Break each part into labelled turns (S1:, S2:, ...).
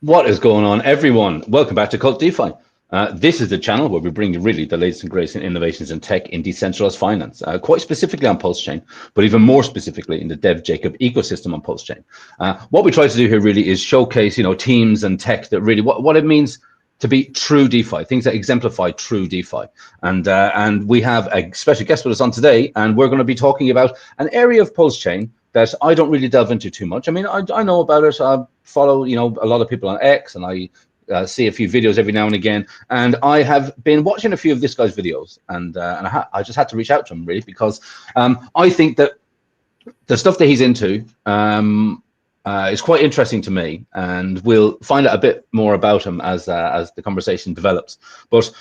S1: What is going on, everyone? Welcome back to KvltDeFi. This is the channel where we bring you really the latest and greatest innovations in tech in decentralized finance, quite specifically on PulseChain, but even more specifically in the Dev Jacob ecosystem on PulseChain. What we try to do here really is showcase, teams and tech that really what it means to be true DeFi, things that exemplify true DeFi. And we have a special guest with us on today, and we're going to be talking about an area of PulseChain that I don't really delve into too much. I mean, I know about it. I follow, a lot of people on X, and I see a few videos every now and again. And I have been watching a few of this guy's videos, and I just had to reach out to him really because I think that the stuff that he's into is quite interesting to me, and we'll find out a bit more about him as the conversation develops. But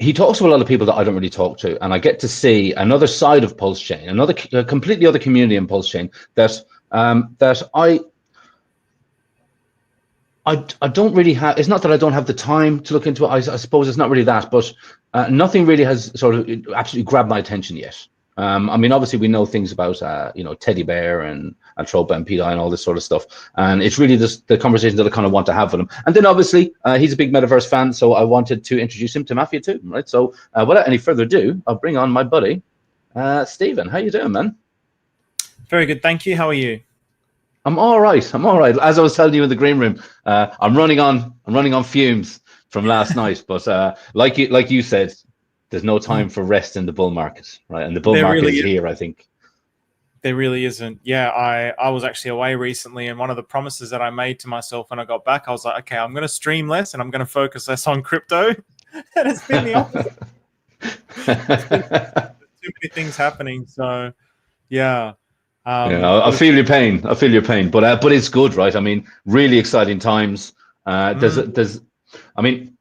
S1: he talks to a lot of people that I don't really talk to, and I get to see another side of PulseChain, another completely other community in PulseChain that I don't really have. It's not that I don't have the time to look into it. I suppose it's not really that, but nothing really has sort of absolutely grabbed my attention yet. I mean, obviously we know things about Teddy Bear and Atropa and Pt I and all this sort of stuff, and it's really just the conversation that I kind of want to have with him. And then obviously he's a big Metaverse fan, so I wanted to introduce him to Mafia too, right? So without any further ado, I'll bring on my buddy Stephen. How you doing, man?
S2: Very good, thank you. How are you?
S1: I'm all right. I'm all right. As I was telling you in the green room, I'm running on fumes from last night, but like you said, there's no time for rest in the bull market, right? And the bull market is here, I think.
S2: There really isn't. Yeah, I was actually away recently, and one of the promises that I made to myself when I got back, I was like, okay, I'm going to stream less and I'm going to focus less on crypto. And it's been the opposite. Too many things happening. So, yeah.
S1: I feel your pain. I feel your pain, but it's good, right? I mean, really exciting times. I mean,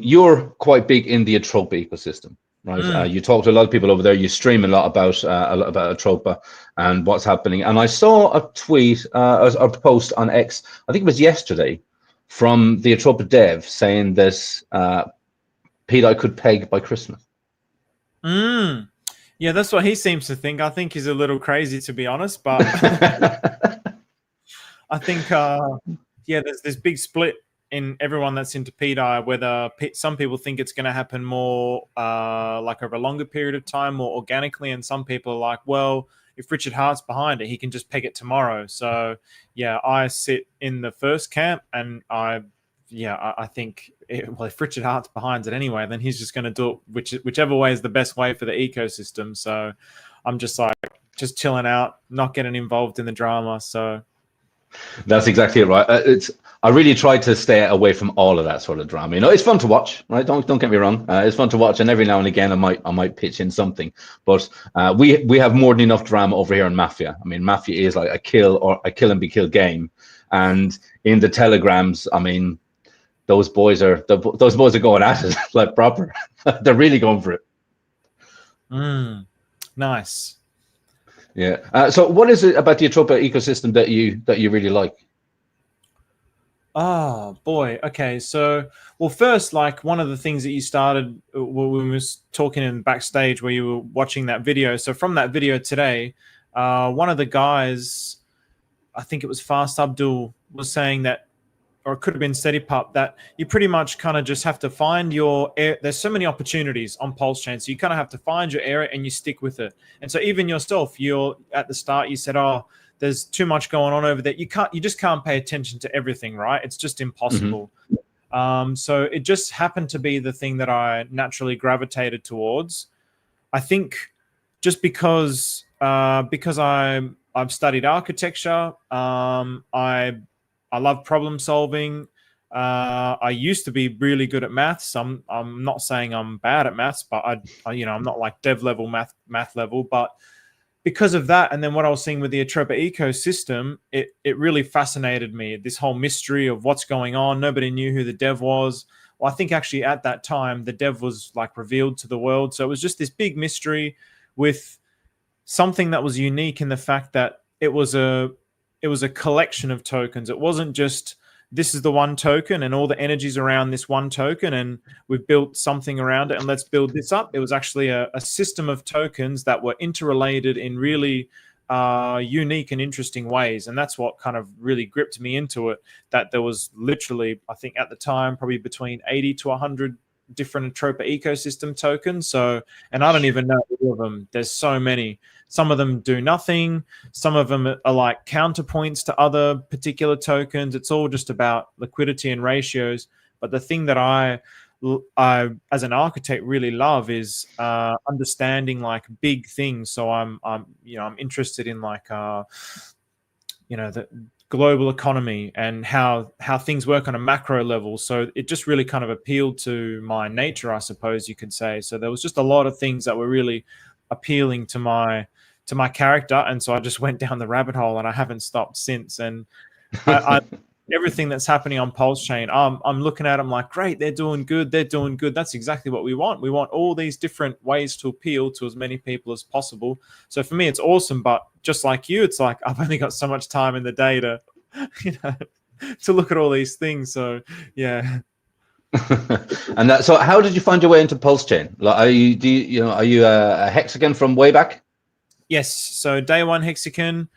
S1: you're quite big in the Atropa ecosystem, right? You talk to a lot of people over there. You stream a lot about Atropa and what's happening. And I saw a tweet, a post on X, I think it was yesterday, from the Atropa dev saying this: Pt I could peg by Christmas.
S2: Yeah, that's what he seems to think. I think he's a little crazy, to be honest, but I think, yeah, there's this big split in everyone that's into Pt I, whether some people think it's going to happen more like over a longer period of time, more organically, and some people are like, well, if Richard Hart's behind it, he can just peg it tomorrow. So, yeah, I sit in the first camp, and I think, well, if Richard Hart's behind it anyway, then he's just going to do it whichever way is the best way for the ecosystem. So I'm just like, just chilling out, not getting involved in the drama. So
S1: that's exactly it, right? I really try to stay away from all of that sort of drama. It's fun to watch, right? Don't get me wrong. It's fun to watch, and every now and again I might pitch in something. But we have more than enough drama over here in Mafia. I mean, Mafia is like a kill and be killed game, and in the telegrams, I mean, those boys are going at it like proper. They're really going for it.
S2: Nice.
S1: Yeah. So what is it about the Atropa ecosystem that you really like?
S2: Oh boy. Okay. So, well, first, like one of the things that you started when we was talking in backstage where you were watching that video. So from that video today, one of the guys, I think it was Fast Abdul, was saying that, or it could have been Steady Pup, that you pretty much kind of just have to find your area. There's so many opportunities on PulseChain, so you kind of have to find your area and you stick with it. And so even yourself, you're at the start, you said, oh, there's too much going on over there. You just can't pay attention to everything, right? It's just impossible. So it just happened to be the thing that I naturally gravitated towards. I think just because I've studied architecture, I love problem solving. I used to be really good at maths. I'm not saying I'm bad at maths, but I'm not like dev level math level. But because of that, and then what I was seeing with the Atropa ecosystem, it really fascinated me. This whole mystery of what's going on. Nobody knew who the dev was. Well, I think actually at that time the dev was like revealed to the world. So it was just this big mystery with something that was unique in the fact that it was a collection of tokens. It wasn't just this is the one token and all the energies around this one token and we've built something around it and let's build this up. It was actually a system of tokens that were interrelated in really unique and interesting ways. And that's what kind of really gripped me into it, that there was literally, I think at the time, probably between 80 to 100 different Atropa ecosystem tokens. So, and I don't even know all of them. There's so many. Some of them do nothing. Some of them are like counterpoints to other particular tokens. It's all just about liquidity and ratios. But the thing that I as an architect really love is understanding like big things. So I'm interested in like the global economy and how things work on a macro level. So it just really kind of appealed to my nature, I suppose you could say. So there was just a lot of things that were really appealing to my character, and so I just went down the rabbit hole, and I haven't stopped since. And I everything that's happening on PulseChain, I'm looking at them like, great, they're doing good. That's exactly what we want. We want all these different ways to appeal to as many people as possible. So for me, it's awesome. But just like you, it's like I've only got so much time in the day to, to look at all these things. So yeah.
S1: And so how did you find your way into PulseChain? Like, are you a hexagon from way back?
S2: Yes. So day one hexagon.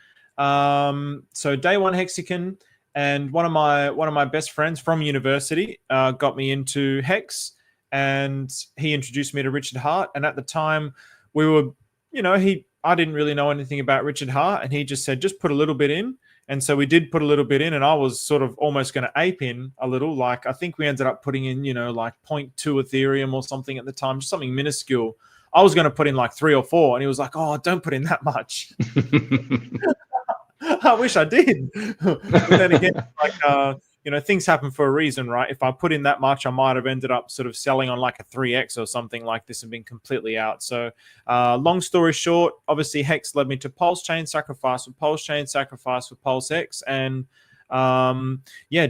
S2: And one of my best friends from university got me into Hex, and he introduced me to Richard Hart. And at the time, we were, I didn't really know anything about Richard Hart, and he just said, just put a little bit in. And so we did put a little bit in, and I was sort of almost going to ape in a little. Like I think we ended up putting in, like 0.2 Ethereum or something at the time, just something minuscule. I was going to put in like 3 or 4, and he was like, "Oh, don't put in that much." I wish I did. But then again, like, things happen for a reason, right? If I put in that much, I might have ended up sort of selling on like a 3x or something like this and been completely out. So long story short, obviously Hex led me to PulseChain, sacrifice for PulseChain, sacrifice for PulseX. And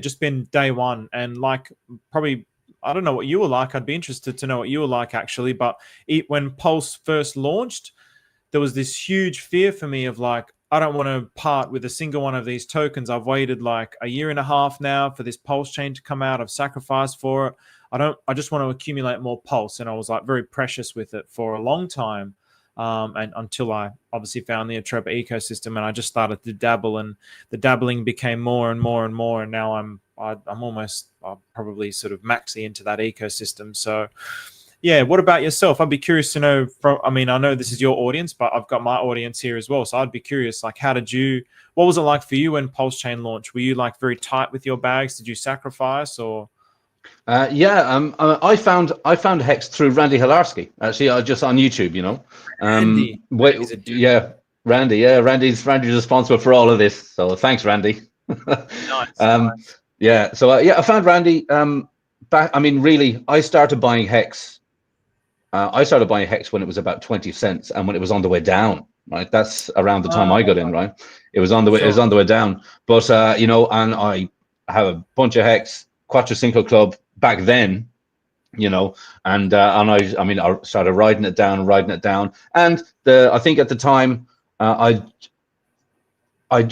S2: just been day one. And like probably, I don't know what you were like. I'd be interested to know what you were like actually. But when Pulse first launched, there was this huge fear for me of like, I don't want to part with a single one of these tokens. I've waited like a year and a half now for this PulseChain to come out. I've sacrificed for it. I just want to accumulate more Pulse. And I was like very precious with it for a long time. And until I obviously found the Atropa ecosystem, and I just started to dabble, and the dabbling became more and more and more. And now I'm almost probably sort of maxing into that ecosystem. So yeah, what about yourself? I'd be curious to know I know this is your audience, but I've got my audience here as well. So I'd be curious, like, what was it like for you when PulseChain launched? Were you like very tight with your bags? Did you sacrifice or?
S1: I found Hex through Randy Hilarski. Actually, just on YouTube,
S2: Randy.
S1: Randy's responsible for all of this. So thanks, Randy.
S2: Nice.
S1: I found Randy back. I mean, really, I started buying Hex. I started buying Hex when it was about 20 cents, and when it was on the way down. Right, that's around the time I got in. Right, it was on the way. It was on the way down. But and I have a bunch of Hex, Quattro Cinco Club back then. And I started riding it down, and I think at the time I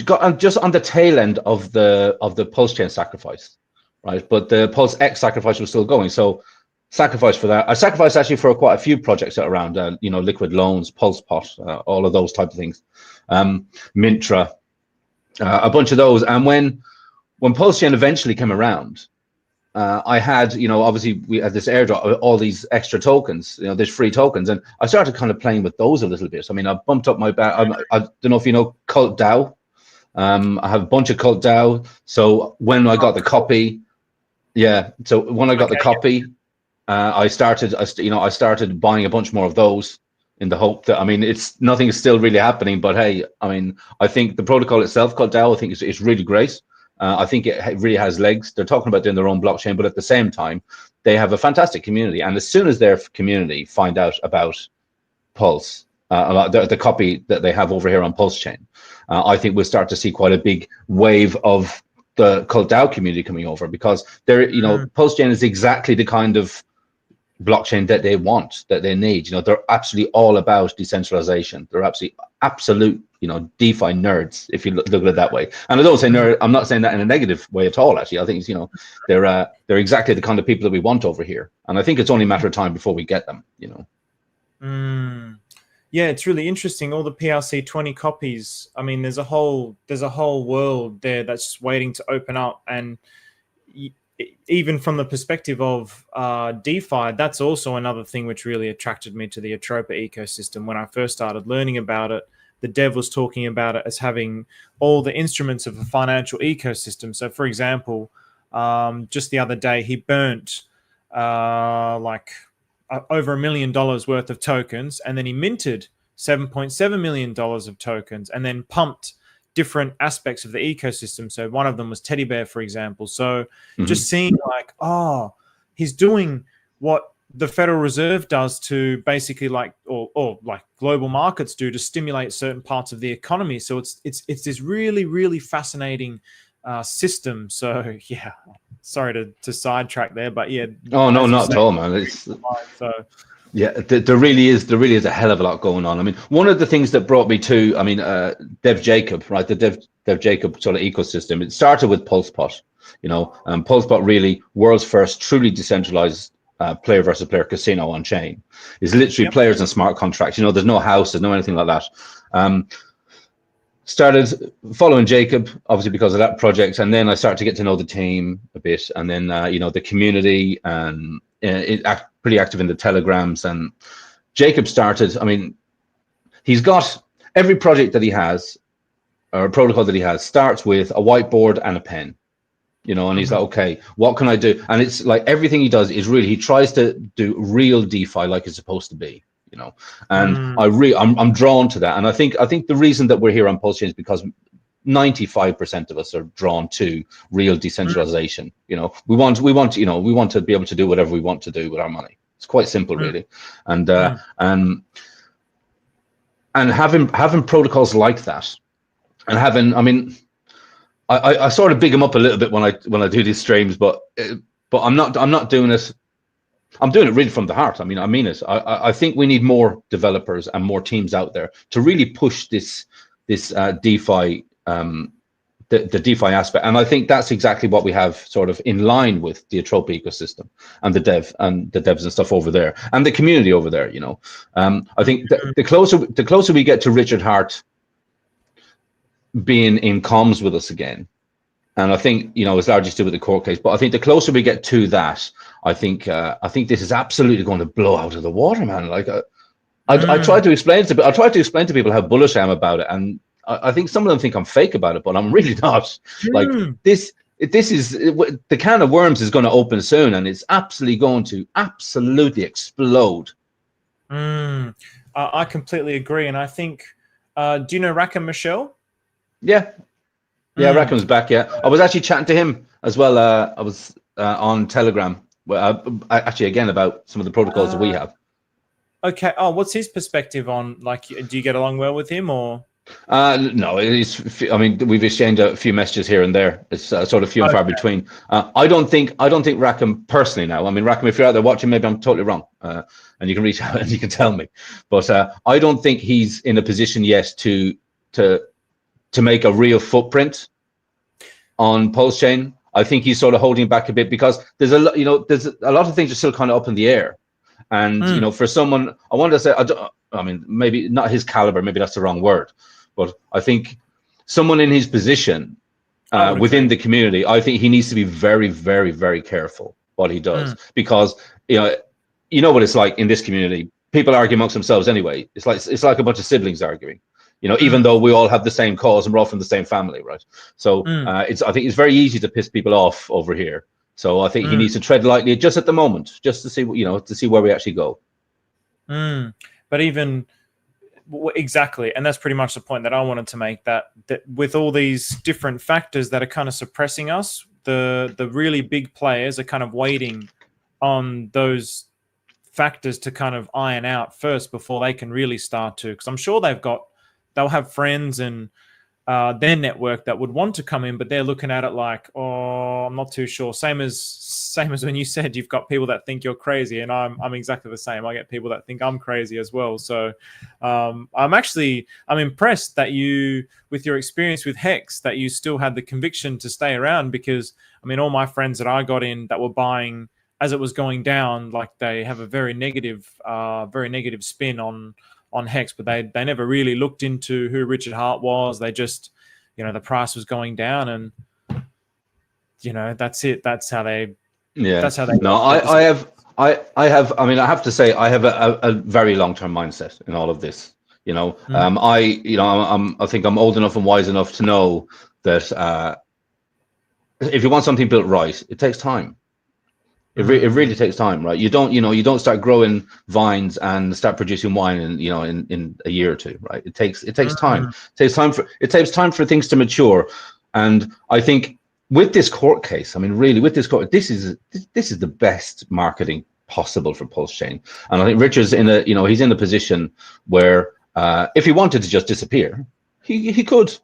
S1: got just on the tail end of the PulseChain sacrifice, right? But the PulseX sacrifice was still going, so sacrifice for that. I sacrificed actually for quite a few projects around, Liquid Loans, PulsePot, all of those type of things, Mintra, a bunch of those. And when PulseChain eventually came around, I had, obviously we had this airdrop, all these extra tokens, there's free tokens, and I started kind of playing with those a little bit. I mean, I bumped up my back. I don't know if you know KvltDeFi. I have a bunch of KvltDeFi. So when I got the copy, I started buying a bunch more of those in the hope that, nothing is still really happening, but hey, I think the protocol itself, KvltDeFi, I think is really great. I think it really has legs. They're talking about doing their own blockchain, but at the same time, they have a fantastic community. And as soon as their community find out about Pulse, about the copy that they have over here on PulseChain, I think we'll start to see quite a big wave of the KvltDeFi community coming over, because they're, PulseChain is exactly the kind of blockchain that they want, that they need. They're absolutely all about decentralization. They're absolute DeFi nerds, if you look at it that way. And I don't say nerd, I'm not saying that in a negative way at all. Actually, I think they're exactly the kind of people that we want over here, and I think it's only a matter of time before we get them.
S2: Yeah, it's really interesting. All the PRC20 copies. I mean, there's a whole world there that's just waiting to open up. And even from the perspective of DeFi, that's also another thing which really attracted me to the Atropa ecosystem. When I first started learning about it, the dev was talking about it as having all the instruments of a financial ecosystem. So, for example, just the other day, he burnt like over $1 million worth of tokens, and then he minted $7.7 million of tokens, and then pumped different aspects of the ecosystem. So one of them was Teddy Bear, for example. So just seeing like, oh, he's doing what the Federal Reserve does to basically like, or like global markets do to stimulate certain parts of the economy. So it's this really, really fascinating system. So yeah, sorry to sidetrack there, but yeah.
S1: Oh no, not at all, man. It's
S2: so.
S1: Yeah, there really is a hell of a lot going on. I mean, one of the things that brought me to, I mean, Dev Jacob, right? The Dev Jacob sort of ecosystem. It started with PulsePot, you know, and PulsePot really world's first truly decentralized player versus player casino on chain. It's literally players and smart contracts. You know, there's no house, there's no anything like that. Started following Jacob, obviously because of that project, and then I started to get to know the team a bit, and then you know, the community, and pretty active in the telegrams. And Jacob started, I mean, he's got every project that he has, or a protocol that he has, starts with a whiteboard and a pen, you know, and he's like, okay, what can I do? And it's like everything he does is really, he tries to do real DeFi like it's supposed to be, you know. And I'm drawn to that. And I think the reason that we're here on PulseChain is because 95% of us are drawn to real decentralization. You know, we want to be able to do whatever we want to do with our money. It's quite simple, really. And having protocols like that, and having, I mean, I sort of big them up a little bit when I do these streams, but I'm not doing it. I'm doing it really from the heart. I mean it. I think we need more developers and more teams out there to really push this DeFi, the DeFi aspect. And I think that's exactly what we have sort of in line with the Atropa ecosystem and the devs and stuff over there, and the community over there. You know, I think the closer we get to Richard Hart being in comms with us again, and I think, you know, it's largely still with the court case, but I think the closer we get to that, I think this is absolutely going to blow out of the water, man. Like I try to explain to people how bullish I am about it, and I think some of them think I'm fake about it, but I'm really not. Like this is the can of worms is going to open soon, and it's absolutely going to explode.
S2: I completely agree, and I think, do you know Rackham Michelle?
S1: Yeah, Rackham's back. Yeah, I was actually chatting to him as well. I was on Telegram, actually again about some of the protocols that we have.
S2: Okay. Oh, what's his perspective on, like, do you get along well with him, or?
S1: No, I mean, we've exchanged a few messages here and there. It's sort of few and far between. I don't think Rackham personally now. I mean, Rackham, if you're out there watching, maybe I'm totally wrong, and you can reach out and you can tell me. But I don't think he's in a position yet to make a real footprint on PulseChain. I think he's sort of holding back a bit because there's a lot of things are still kind of up in the air. And, you know, for someone, I wanted to say, I mean, maybe not his caliber, maybe that's the wrong word, but I think someone in his position within the community, I think he needs to be very, very, very careful what he does, because, you know what it's like in this community. People argue amongst themselves anyway. It's like a bunch of siblings arguing, you know, even though we all have the same cause and we're all from the same family, right? So I think it's very easy to piss people off over here. So I think he needs to tread lightly just at the moment, just to see, you know, to see where we actually go.
S2: But even exactly, and that's pretty much the point that I wanted to make, that with all these different factors that are kind of suppressing us, the really big players are kind of waiting on those factors to kind of iron out first before they can really start to, because I'm sure they'll have friends and their network that would want to come in, but they're looking at it like, oh, I'm not too sure. Same as when you said you've got people that think you're crazy, and I'm exactly the same. I get people that think I'm crazy as well. So I'm impressed that you, with your experience with Hex, that you still had the conviction to stay around, because I mean, all my friends that I got in that were buying as it was going down, like, they have a very negative spin on on Hex, but they never really looked into who Richard Hart was. They just, the price was going down, and that's it. That's how they.
S1: Yeah.
S2: That's how they.
S1: No, I have. I mean, I have to say, I have a very long-term mindset in all of this. I think I'm old enough and wise enough to know that if you want something built right, it takes time. It really takes time, right? You don't start growing vines and start producing wine in a year or two, right? It takes time. It takes time for things to mature. And I think with this court case, I mean, really, with this court, this is the best marketing possible for PulseChain. And I think Richard's he's in a position where if he wanted to just disappear, he could.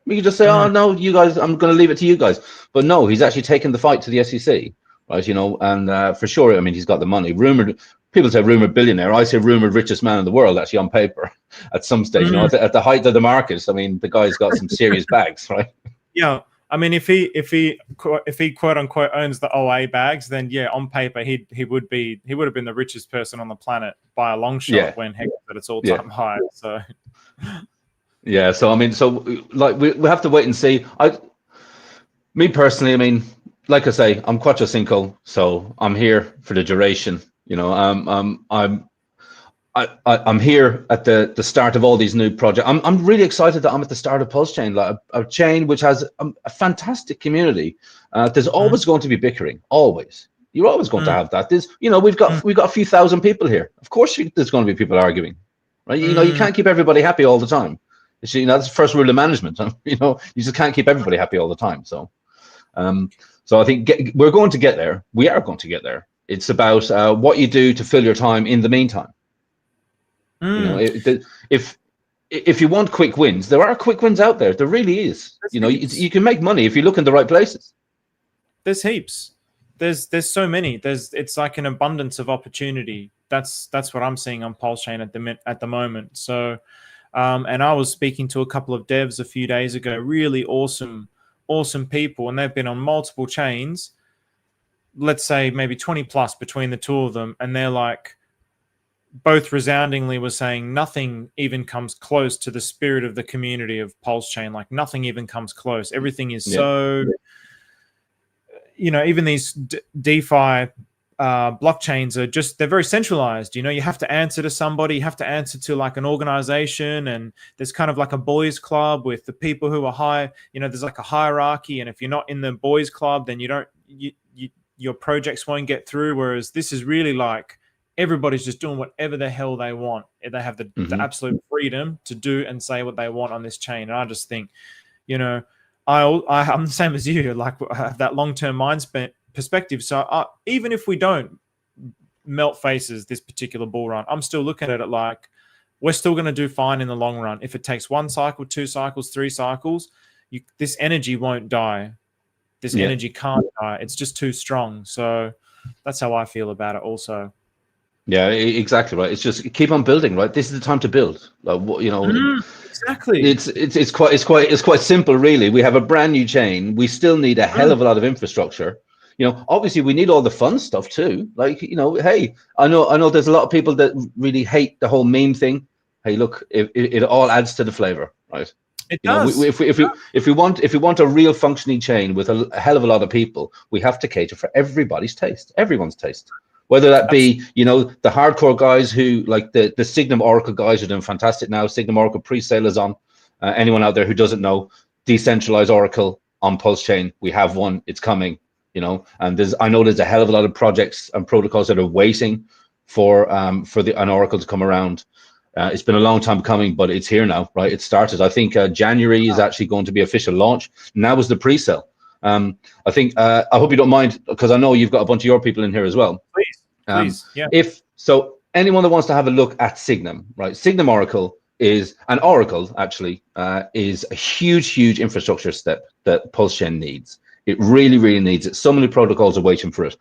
S1: We could just say, oh no, you guys, I'm going to leave it to you guys. But no, he's actually taken the fight to the SEC. Right, and for sure, I mean, he's got the money. People say rumored billionaire. I say rumored richest man in the world, actually, on paper. At some stage, at the height of the market, I mean, the guy's got some serious bags, right?
S2: Yeah, I mean, if he quote unquote owns the OA bags, then yeah, on paper he would have been the richest person on the planet by a long shot when Hex at its all-time high. So
S1: yeah, so I mean, like we have to wait and see. Me personally, I mean, like I say, I'm Quattro Cinco, so I'm here for the duration. I'm here at the start of all these new projects. I'm really excited that I'm at the start of PulseChain, like a chain which has a fantastic community. There's always going to be bickering, always. You're always going to have that. We've got a few thousand people here. Of course, there's going to be people arguing, right? You can't keep everybody happy all the time. That's the first rule of management. You just can't keep everybody happy all the time. So. So I think we're going to get there. We are going to get there. It's about what you do to fill your time in the meantime. If you want quick wins, there are quick wins out there. There really is. You can make money if you look in the right places.
S2: There's heaps. There's so many. It's like an abundance of opportunity. That's what I'm seeing on PulseChain at the moment. So, and I was speaking to a couple of devs a few days ago. Really awesome people, and they've been on multiple chains, let's say maybe 20 plus between the two of them, and they're like, both resoundingly were saying nothing even comes close to the spirit of the community of PulseChain. Like nothing even comes close. Everything is so, even these DeFi blockchains are they're very centralized. You have to answer to somebody, you have to answer to like an organization, and there's kind of like a boys club with the people who are high. There's like a hierarchy, and if you're not in the boys club, then your projects won't get through. Whereas this is really like everybody's just doing whatever the hell they want. They have the absolute freedom to do and say what they want on this chain. And I just think, I'm the same as you. Like I have that long-term mindset perspective. So even if we don't melt faces this particular bull run, I'm still looking at it like we're still going to do fine in the long run. If it takes 1 cycle, 2 cycles, 3 cycles, this energy won't die. This energy can't die. It's just too strong. So that's how I feel about it also.
S1: Yeah, exactly right. It's just keep on building, right? This is the time to build.
S2: Exactly.
S1: It's quite simple, really. We have a brand new chain. We still need a hell of a lot of infrastructure. Obviously we need all the fun stuff too. Like, hey, I know there's a lot of people that really hate the whole meme thing. Hey, look, it all adds to the flavor, right?
S2: It does.
S1: If we want a real functioning chain with a hell of a lot of people, we have to cater for everybody's taste, everyone's taste. Whether that be, the hardcore guys who like the Signum Oracle guys are doing fantastic now. Signum Oracle pre-sale is on. Anyone out there who doesn't know, decentralized Oracle on PulseChain, we have one. It's coming. And I know there's a hell of a lot of projects and protocols that are waiting for an Oracle to come around. It's been a long time coming, but it's here now, right? It started. I think January is actually going to be official launch. Now is the pre-sale. I think I hope you don't mind, because I know you've got a bunch of your people in here as well.
S2: Please, yeah.
S1: If so, anyone that wants to have a look at Signum, right? Signum Oracle is an Oracle actually is a huge infrastructure step that PulseChain needs. It really, really needs it. So many protocols are waiting for it.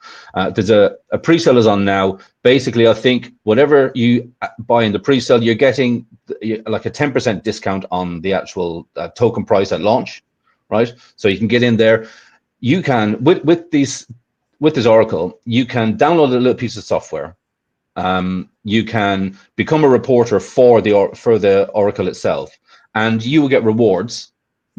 S1: There's a pre-sale is on now. Basically, I think whatever you buy in the pre-sale, you're getting like a 10% discount on the actual token price at launch, right? So you can get in there. You can with this Oracle, you can download a little piece of software, you can become a reporter for the Oracle itself, and you will get rewards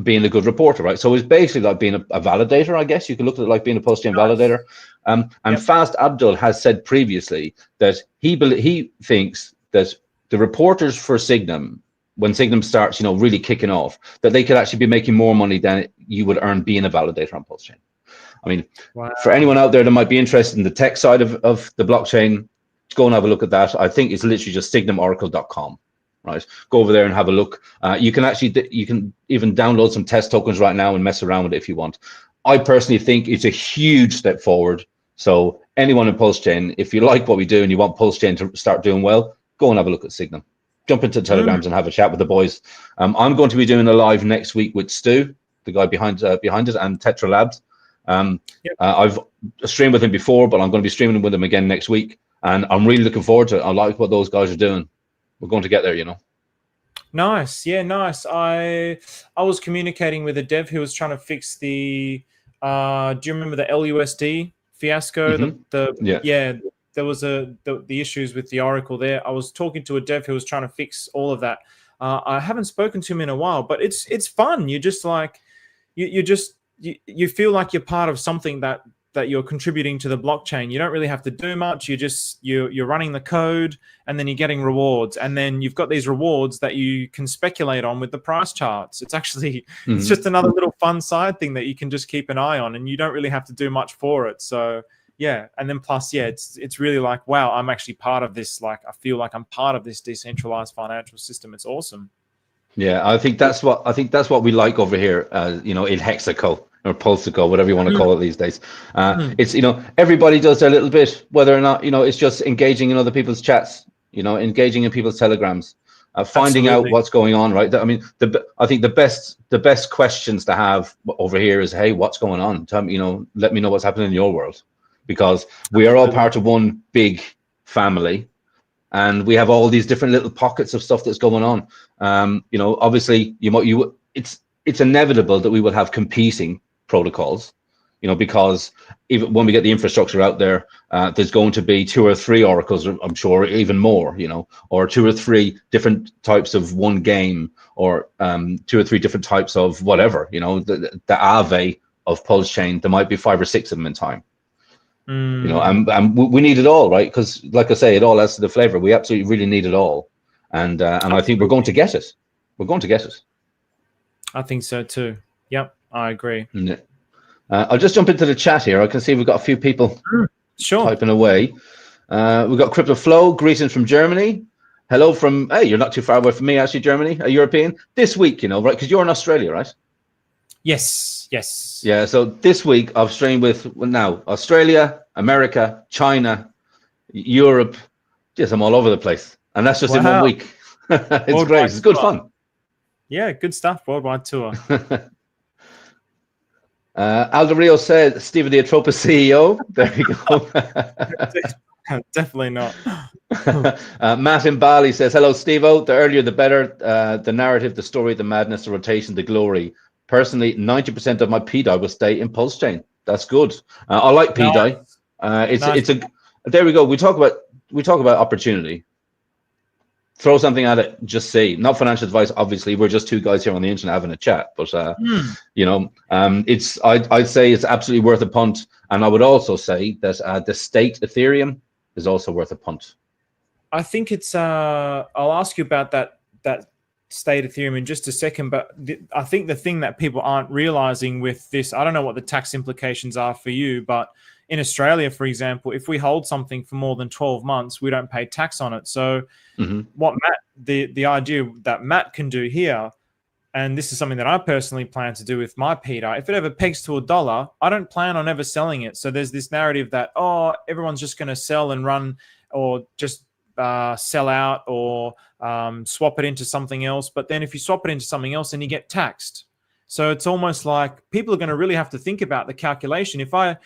S1: being a good reporter, right? So it's basically like being a validator, I guess. You can look at it like being a PulseChain validator. And Fast Abdul has said previously that he thinks that the reporters for Signum, when Signum starts, really kicking off, that they could actually be making more money than you would earn being a validator on PulseChain. I mean, for anyone out there that might be interested in the tech side of the blockchain, go and have a look at that. I think it's literally just signumoracle.com, right? Go over there and have a look. You can even download some test tokens right now and mess around with it if you want. I personally think it's a huge step forward. So anyone in PulseChain, if you like what we do and you want PulseChain to start doing well, go and have a look at Signum. Jump into Telegrams and have a chat with the boys. I'm going to be doing a live next week with Stu, the guy behind it, and Tetra Labs. I've streamed with him before, but I'm going to be streaming with him again next week, and I'm really looking forward to it. I like what those guys are doing. We're going to get there,
S2: Nice. Yeah, nice. I was communicating with a dev who was trying to fix the do you remember the LUSD fiasco? There was the issues with the Oracle there. I was talking to a dev who was trying to fix all of that. I haven't spoken to him in a while, but it's fun. You just like you feel like you're part of something that you're contributing to the blockchain. You don't really have to do much. You're running the code, and then you're getting rewards, and then you've got these rewards that you can speculate on with the price charts. It's actually it's just another little fun side thing that you can just keep an eye on, and you don't really have to do much for it. So yeah, and then plus it's really like, wow, I'm actually part of this. Like, I feel like I'm part of this decentralized financial system. It's awesome.
S1: Yeah, I think that's what we like over here, in Hexaco or Pulsico, whatever you want to call it these days. It's, everybody does their little bit, whether or not, it's just engaging in other people's chats, engaging in people's telegrams, finding out what's going on, right? I mean, I think the best questions to have over here is, hey, what's going on? Tell me, let me know what's happening in your world, because we are all part of one big family. And we have all these different little pockets of stuff that's going on. Obviously, it's inevitable that we will have competing protocols, because even when we get the infrastructure out there, there's going to be 2 or 3 oracles, I'm sure, even more, or 2 or 3 different types of one game, or 2 or 3 different types of whatever, the Aave of PulseChain. There might be 5 or 6 of them in time. And we need it all, right? Because, like I say, it all adds to the flavor. We absolutely really need it all, and I think we're going to get it. We're going to get it. I
S2: think so too. Yep, I agree.
S1: Yeah. I'll just jump into the chat here. I can see we've got a few people typing away. We've got Crypto Flow. Greetings from Germany. Hello from. Hey, you're not too far away from me, actually. Germany, a European. This week, right? Because you're in Australia, right?
S2: Yes.
S1: Yeah, so this week I've streamed with Australia, America, China, Europe. I'm all over the place, and that's just in 1 week. It's great. It's good fun.
S2: Yeah, good stuff. Worldwide tour.
S1: Aldo Rio said, Stephen the Atropa CEO. There you
S2: go. Definitely not.
S1: Matt in Bali says, hello, Steve-O. The earlier, the better. The narrative, the story, the madness, the rotation, the glory. Personally, 90% of my PDI will stay in PulseChain. That's good. I like PDI. There we go. We talk about opportunity. Throw something at it. Just see. Not financial advice. Obviously, we're just 2 guys here on the internet having a chat. But I'd say it's absolutely worth a punt. And I would also say that the state Ethereum is also worth a punt.
S2: I think it's. I'll ask you about that state Ethereum in just a second, but I think the thing that people aren't realizing with this, I don't know what the tax implications are for you, but in Australia, for example, if we hold something for more than 12 months, we don't pay tax on it. So what the idea that Matt can do here, and this is something that I personally plan to do with my PDI, if it ever pegs to $1, I don't plan on ever selling it. So there's this narrative that, everyone's just going to sell and run, or just sell out, or swap it into something else. But then if you swap it into something else, then you get taxed. So it's almost like people are going to really have to think about the calculation. If I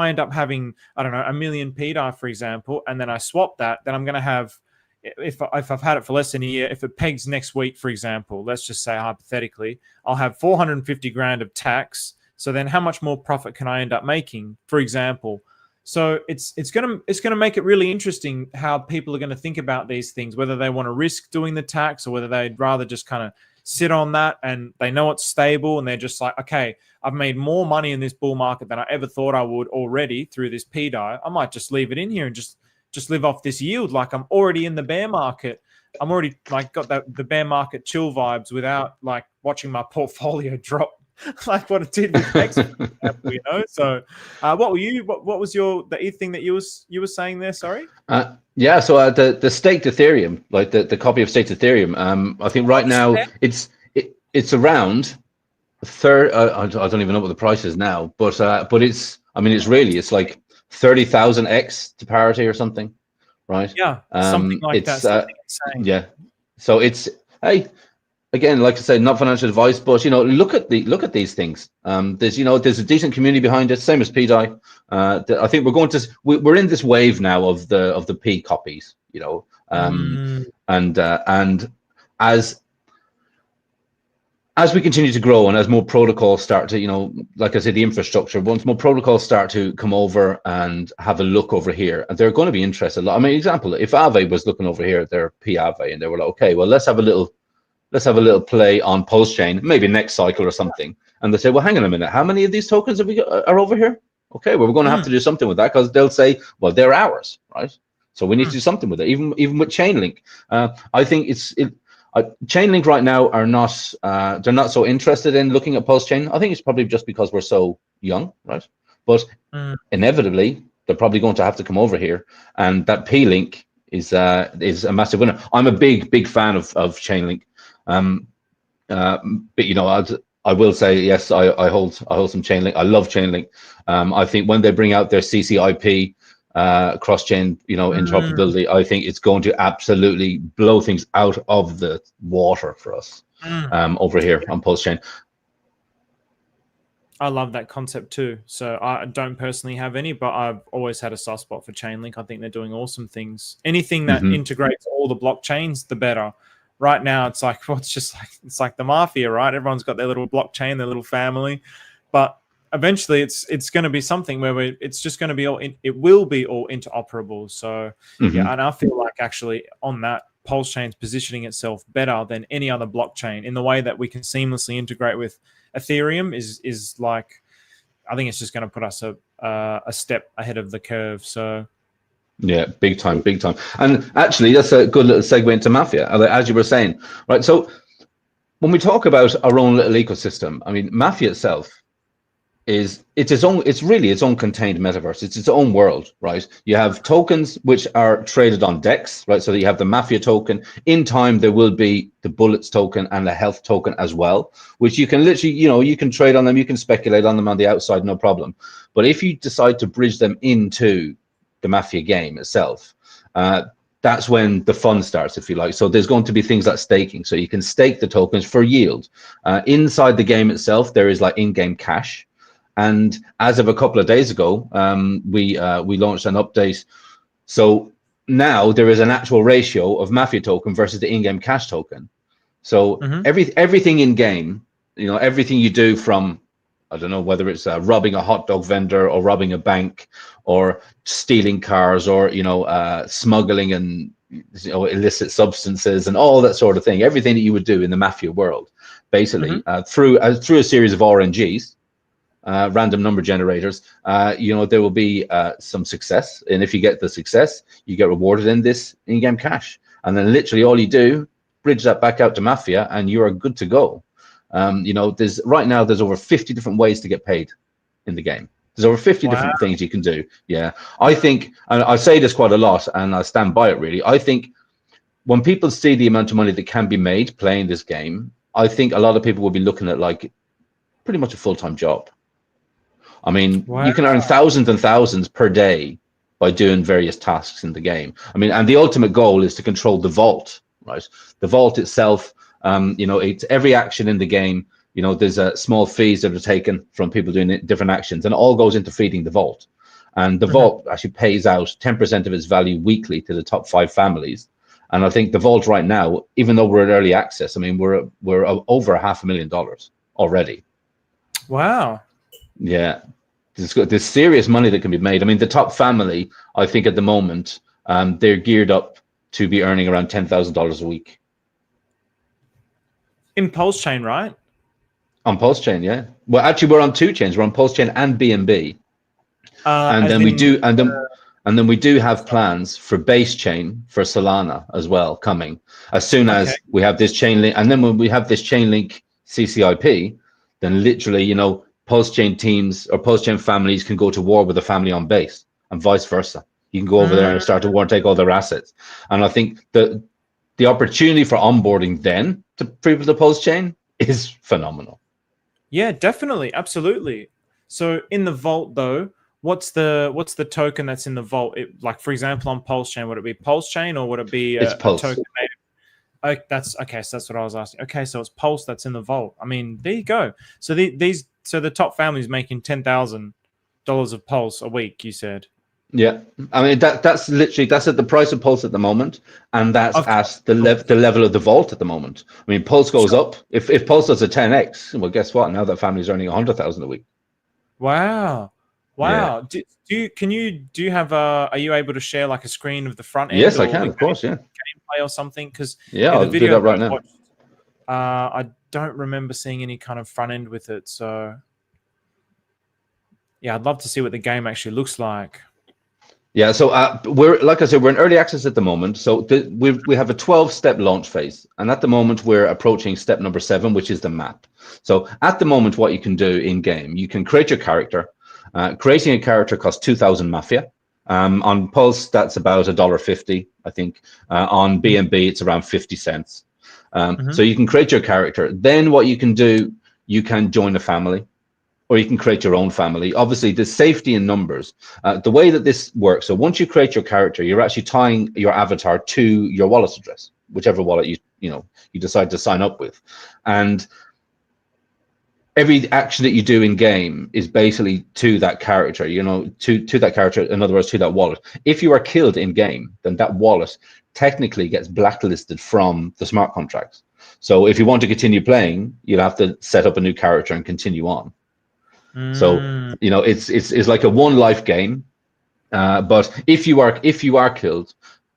S2: end up having, I don't know, 1 million PDI, for example, and then I swap that, then I'm going to have, if I've had it for less than a year, if it pegs next week, for example, let's just say hypothetically, I'll have 450 grand of tax. So then how much more profit can I end up making? For example, So it's gonna make it really interesting how people are going to think about these things, whether they want to risk doing the tax or whether they'd rather just kind of sit on that and they know it's stable and they're just like, okay, I've made more money in this bull market than I ever thought I would already through this PDI. I might just leave it in here and just live off this yield. Like I'm already in the bear market. I'm already like got the bear market chill vibes without like watching my portfolio drop like what it did with X, you know. So what was the ETH thing that you were saying there? Sorry.
S1: Yeah, so the staked Ethereum, like the copy of staked Ethereum, I think right now it's around third. I don't even know what the price is now, but it's, I mean, it's like 30,000x to parity or something, right?
S2: Yeah, something like that. Something insane.
S1: Yeah, so it's, hey, again, like I said, not financial advice, but look at these things. There's a decent community behind it, same as PDI. I think we're in this wave now of the P copies, and as we continue to grow and as more protocols start to, like I said, the infrastructure, once more protocols start to come over and have a look over here, and they're going to be interested. I mean, example, if Aave was looking over here at their P Aave and they were like, okay, well, let's have a little play on PulseChain, maybe next cycle or something. And they say, well, hang on a minute, how many of these tokens have we got, are over here? Okay, well, we're going to have to do something with that, because they'll say, well, they're ours, right? So we need to do something with it, even with Chainlink. I think Chainlink right now are not, they're not so interested in looking at PulseChain. I think it's probably just because we're so young, right? But inevitably, they're probably going to have to come over here, and that P-Link is a massive winner. I'm a big fan of Chainlink. But I will say, yes, I hold some Chainlink. I love Chainlink. I think when they bring out their CCIP cross-chain, interoperability, I think it's going to absolutely blow things out of the water for us over here on PulseChain.
S2: I love that concept too. So I don't personally have any, but I've always had a soft spot for Chainlink. I think they're doing awesome things. Anything that integrates all the blockchains, the better. Right now, it's like, well, it's like the mafia, right? Everyone's got their little blockchain, their little family, but eventually, it's going to be something where it's just going to be it will be all interoperable. So yeah, and I feel like actually on that, PulseChain's positioning itself better than any other blockchain in the way that we can seamlessly integrate with Ethereum. Is like, I think it's just going to put us a step ahead of the curve. So.
S1: Yeah, big time. And actually, that's a good little segue into Mafia, as you were saying, right? So when we talk about our own little ecosystem, I mean, Mafia itself it's really its own contained metaverse. It's its own world, right? You have tokens which are traded on DEX, right? So that you have the Mafia token. In time, there will be the Bullets token and the Health token as well, which you can literally, you can trade on them, you can speculate on them on the outside, no problem. But if you decide to bridge them into the Mafia game itself, that's when the fun starts, if you like. So there's going to be things like staking. So you can stake the tokens for yield. Inside the game itself, there is like in-game cash. And as of a couple of days ago, we launched an update. So now there is an actual ratio of Mafia token versus the in-game cash token. So everything in game, everything you do from, I don't know whether it's robbing a hot dog vendor or robbing a bank or stealing cars or smuggling and illicit substances and all that sort of thing. Everything that you would do in the Mafia world, basically through a series of RNGs, random number generators. There will be some success, and if you get the success, you get rewarded in this in-game cash, and then literally all you do, bridge that back out to Mafia, and you are good to go. There's over 50 different ways to get paid in the game. There's over 50 different things you can do. Yeah, I think, and I say this quite a lot, and I stand by it really. I think when people see the amount of money that can be made playing this game, I think a lot of people will be looking at like pretty much a full-time job. I mean, you can earn thousands and thousands per day by doing various tasks in the game. I mean, and the ultimate goal is to control the vault, right? The vault itself, it's every action in the game. There's small fees that are taken from people doing different actions, and it all goes into feeding the vault. And the vault actually pays out 10% of its value weekly to the top 5 families. And I think the vault right now, even though we're at early access, I mean, we're over $500,000 already.
S2: Wow.
S1: Yeah. there's serious money that can be made. I mean, the top family, I think at the moment, they're geared up to be earning around $10,000 a week.
S2: In PulseChain, right?
S1: On PulseChain, yeah. Well, actually, we're on two chains. We're on PulseChain and BNB, and then we do have plans for base chain for Solana as well coming as soon as we have this chain link. And then when we have this chain link CCIP, then literally, you know, PulseChain teams or PulseChain families can go to war with a family on base, and vice versa. You can go over there and start to war and take all their assets. And I think the opportunity for onboarding then to people to PulseChain is phenomenal.
S2: Yeah, definitely, absolutely. So in the vault though, what's the token that's in the vault? Like for example, on PulseChain, would it be PulseChain or would it be a token native? Oh, that's okay. So that's what I was asking. Okay, so it's Pulse that's in the vault. I mean, there you go. So the top family's making $10,000 of Pulse a week. You said.
S1: Yeah, I mean that's literally at the price of Pulse at the moment, and that's at the level of the vault at the moment. I mean, Pulse goes up. If Pulse does a 10x, well, guess what? Now that family's earning 100,000 a week.
S2: Wow.
S1: Yeah.
S2: Do you have are you able to share like a screen of the front end?
S1: Yes, I can, of course, yeah.
S2: Gameplay or something? Because
S1: yeah, I'll do that right now.
S2: I don't remember seeing any kind of front end with it, so yeah, I'd love to see what the game actually looks like.
S1: Yeah, so we're, like I said, we're in early access at the moment. So we have a 12-step launch phase, and at the moment we're approaching step number 7, which is the map. So at the moment, what you can do in game, you can create your character. Creating a character costs 2,000 Mafia. On Pulse, that's about $1.50, I think. On BNB, it's around 50 cents. So you can create your character. Then what you can do, you can join a family, or you can create your own family. Obviously, the safety in numbers. The way that this works, so once you create your character, you're actually tying your avatar to your wallet address, whichever wallet you decide to sign up with, and every action that you do in game is basically to that character, to that character, in other words, to that wallet. If you are killed in game, then that wallet technically gets blacklisted from the smart contracts. So if you want to continue playing, you'll have to set up a new character and continue on. So it's like a one life game, but if you are killed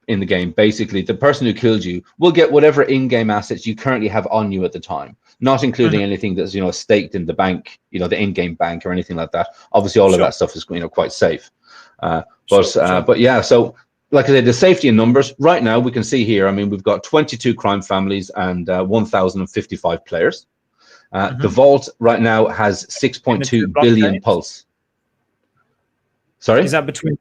S1: in the game, basically the person who killed you will get whatever in-game assets you currently have on you at the time, not including anything that's staked in the bank, the in-game bank or anything like that. Obviously, all of that stuff is quite safe. But yeah, so like I said, the safety in numbers right now we can see here. I mean, we've got 22 crime families and 1,055 players. The vault right now has 6.2 billion Pulse. Sorry,
S2: is that between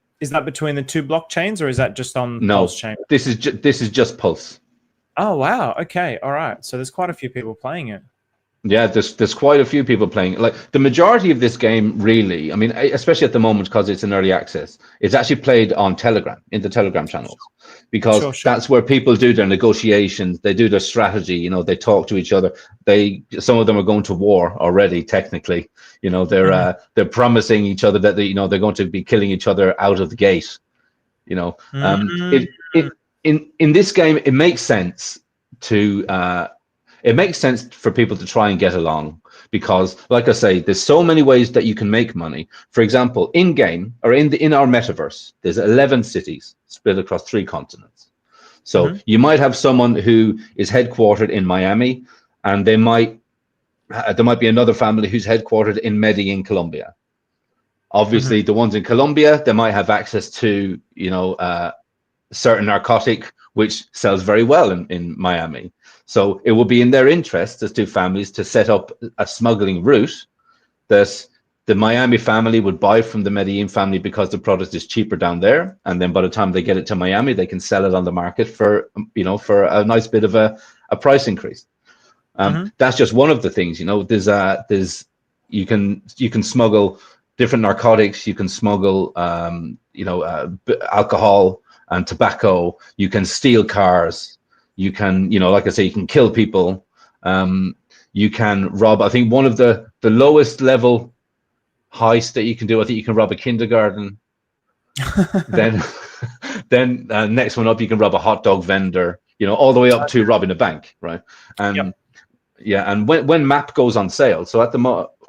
S2: the two blockchains, or is that just on PulseChain?
S1: This is just Pulse.
S2: Oh wow, okay, all right. So there's quite a few people playing it.
S1: Yeah, there's quite a few people playing. Like the majority of this game, really, I mean, especially at the moment because it's in early access, it's actually played on Telegram, in the Telegram channels, because that's where people do their negotiations, they do their strategy. They talk to each other. Some of them are going to war already. Technically, they're promising each other that they're going to be killing each other out of the gate. In this game, it makes sense to. It makes sense for people to try and get along because, like I say, there's so many ways that you can make money. For example, in game or in our metaverse, there's 11 cities split across 3 continents. So you might have someone who is headquartered in Miami, and there might be another family who's headquartered in Medellin, Colombia. Obviously, the ones in Colombia, they might have access to certain narcotic which sells very well in Miami. So it will be in their interest as two families to set up a smuggling route that the Miami family would buy from the Medellin family because the product is cheaper down there. And then by the time they get it to Miami, they can sell it on the market for a nice bit of a price increase. That's just one of the things, there's you can smuggle different narcotics, you can smuggle, alcohol and tobacco, you can steal cars. You can, like I say, you can kill people. You can rob. I think one of the lowest level heists that you can do, I think you can rob a kindergarten. then next one up, you can rob a hot dog vendor. All the way up to robbing a bank, right? And yeah, and when map goes on sale, so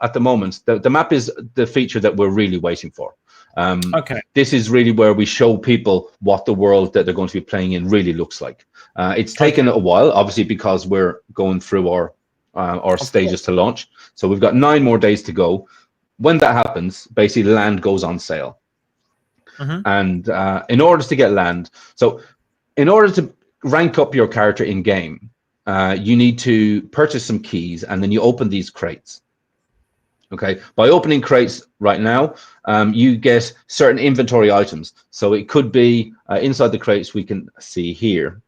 S1: at the moment, the map is the feature that we're really waiting for.
S2: Okay.
S1: This is really where we show people what the world that they're going to be playing in really looks like. It's taken a while, obviously, because we're going through our stages to launch. So we've got 9 more days to go. When that happens, basically land goes on sale. And in order to get land, so in order to rank up your character in game, you need to purchase some keys, and then you open these crates. Okay, by opening crates right now, you get certain inventory items. So it could be inside the crates, we can see here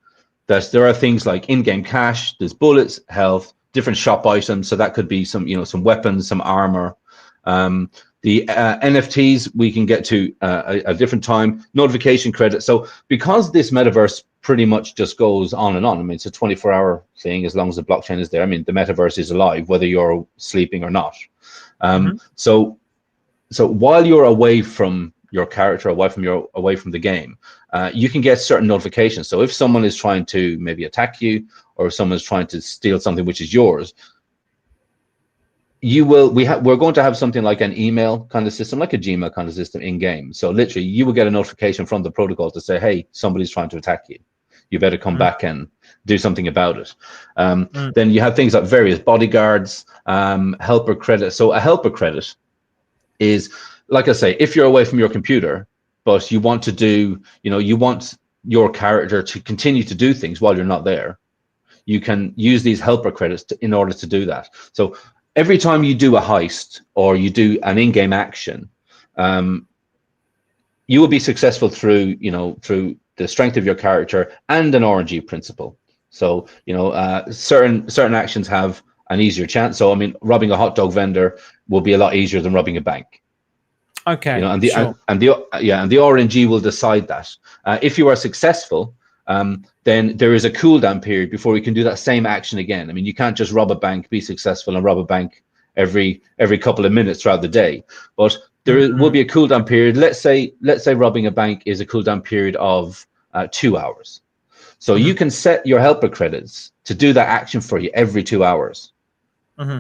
S1: that there are things like in-game cash, there's bullets, health, different shop items. So that could be some, some weapons, some armor. The NFTs we can get to a different time, notification credit. So because this metaverse pretty much just goes on and on, I mean, it's a 24-hour thing as long as the blockchain is there. I mean, the metaverse is alive, whether you're sleeping or not. So while you're away from your character, away from the game, you can get certain notifications. So if someone is trying to maybe attack you, or if someone's trying to steal something which is yours, we're going to have something like an email kind of system, like a Gmail kind of system in game. So literally you will get a notification from the protocol to say, hey, somebody's trying to attack you. You better come back and do something about it. Then you have things like various bodyguards, helper credit. So a helper credit is, like I say, if you're away from your computer, but you want to do, you want your character to continue to do things while you're not there, you can use these helper credits in order to do that. So every time you do a heist or you do an in-game action, you will be successful through, through the strength of your character and an RNG principle. So, certain actions have an easier chance. So, I mean, robbing a hot dog vendor will be a lot easier than robbing a bank.
S2: Okay.
S1: And the RNG will decide that. If you are successful, then there is a cooldown period before you can do that same action again. I mean, you can't just rob a bank, be successful, and rob a bank every couple of minutes throughout the day. But there will be a cooldown period. Let's say robbing a bank is a cooldown period of 2 hours. So you can set your helper credits to do that action for you every 2 hours.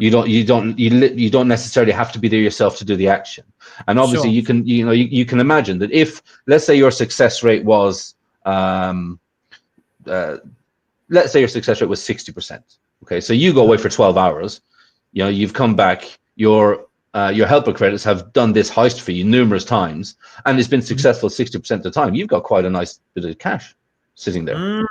S1: You don't necessarily have to be there yourself to do the action. And obviously you can imagine that if, let's say your success rate was let's say your success rate was 60%. Okay, so you go away for 12 hours, you've come back, your helper credits have done this heist for you numerous times, and it's been successful 60% of the time. You've got quite a nice bit of cash sitting there.